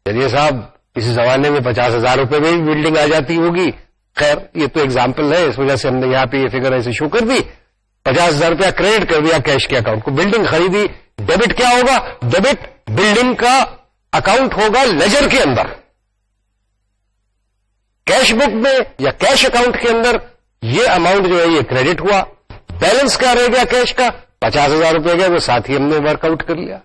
چلیے صاحب کسی زمانے میں ₹50,000 میں بھی بلڈنگ آ جاتی ہوگی. خیر یہ تو ایگزامپل ہے، اس وجہ سے ہم نے یہاں پہ یہ فگر ایسے شو کر دی. ₹50,000 کریڈٹ کر دیا کیش کے اکاؤنٹ کو، بلڈنگ خریدی. ڈیبٹ کیا ہوگا؟ ڈیبٹ بلڈنگ کا اکاؤنٹ ہوگا لیجر کے اندر. کیش بک میں یا کیش اکاؤنٹ کے اندر یہ اماؤنٹ جو ہے یہ کریڈٹ ہوا. بیلنس کیا رہ گیا کیش کا؟ ₹50,000 گیا، وہ ساتھ ہی ہم نے ورک آؤٹ کر لیا.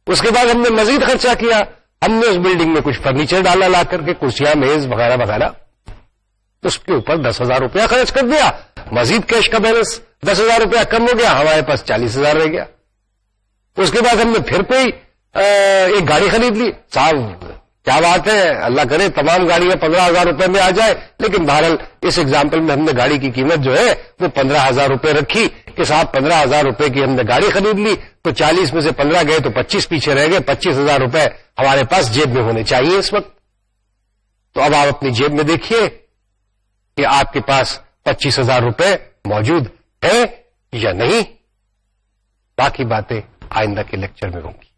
اس کے بعد ہم نے مزید خرچہ کیا، ہم نے اس بلڈنگ میں کچھ فرنیچر ڈالا لا کر کے، کرسیاں میز وغیرہ وغیرہ، اس کے اوپر ₹10,000 خرچ کر دیا. مزید کیش کا بیلنس ₹10,000 کم ہو گیا، ہمارے پاس ₹40,000 رہ گیا. اس کے بعد ہم نے پھر کوئی ایک گاڑی خرید لی. صاحب کیا بات ہے، اللہ کرے تمام گاڑیاں ₹15,000 میں آ جائے، لیکن بہرحال اس ایگزامپل میں ہم نے گاڑی کی قیمت جو ہے وہ ₹15,000 رکھی کہ صاحب ₹15,000 کی ہم نے گاڑی خرید لی، تو 40 میں سے 15 گئے تو 25 پیچھے رہ گئے. ₹25,000 ہمارے پاس جیب میں ہونے چاہیے اس وقت. تو اب آپ اپنی جیب میں دیکھیے کہ آپ کے پاس ₹25,000 موجود ہے یا نہیں. باقی باتیں آئندہ کے لیکچر میں ہوں گی.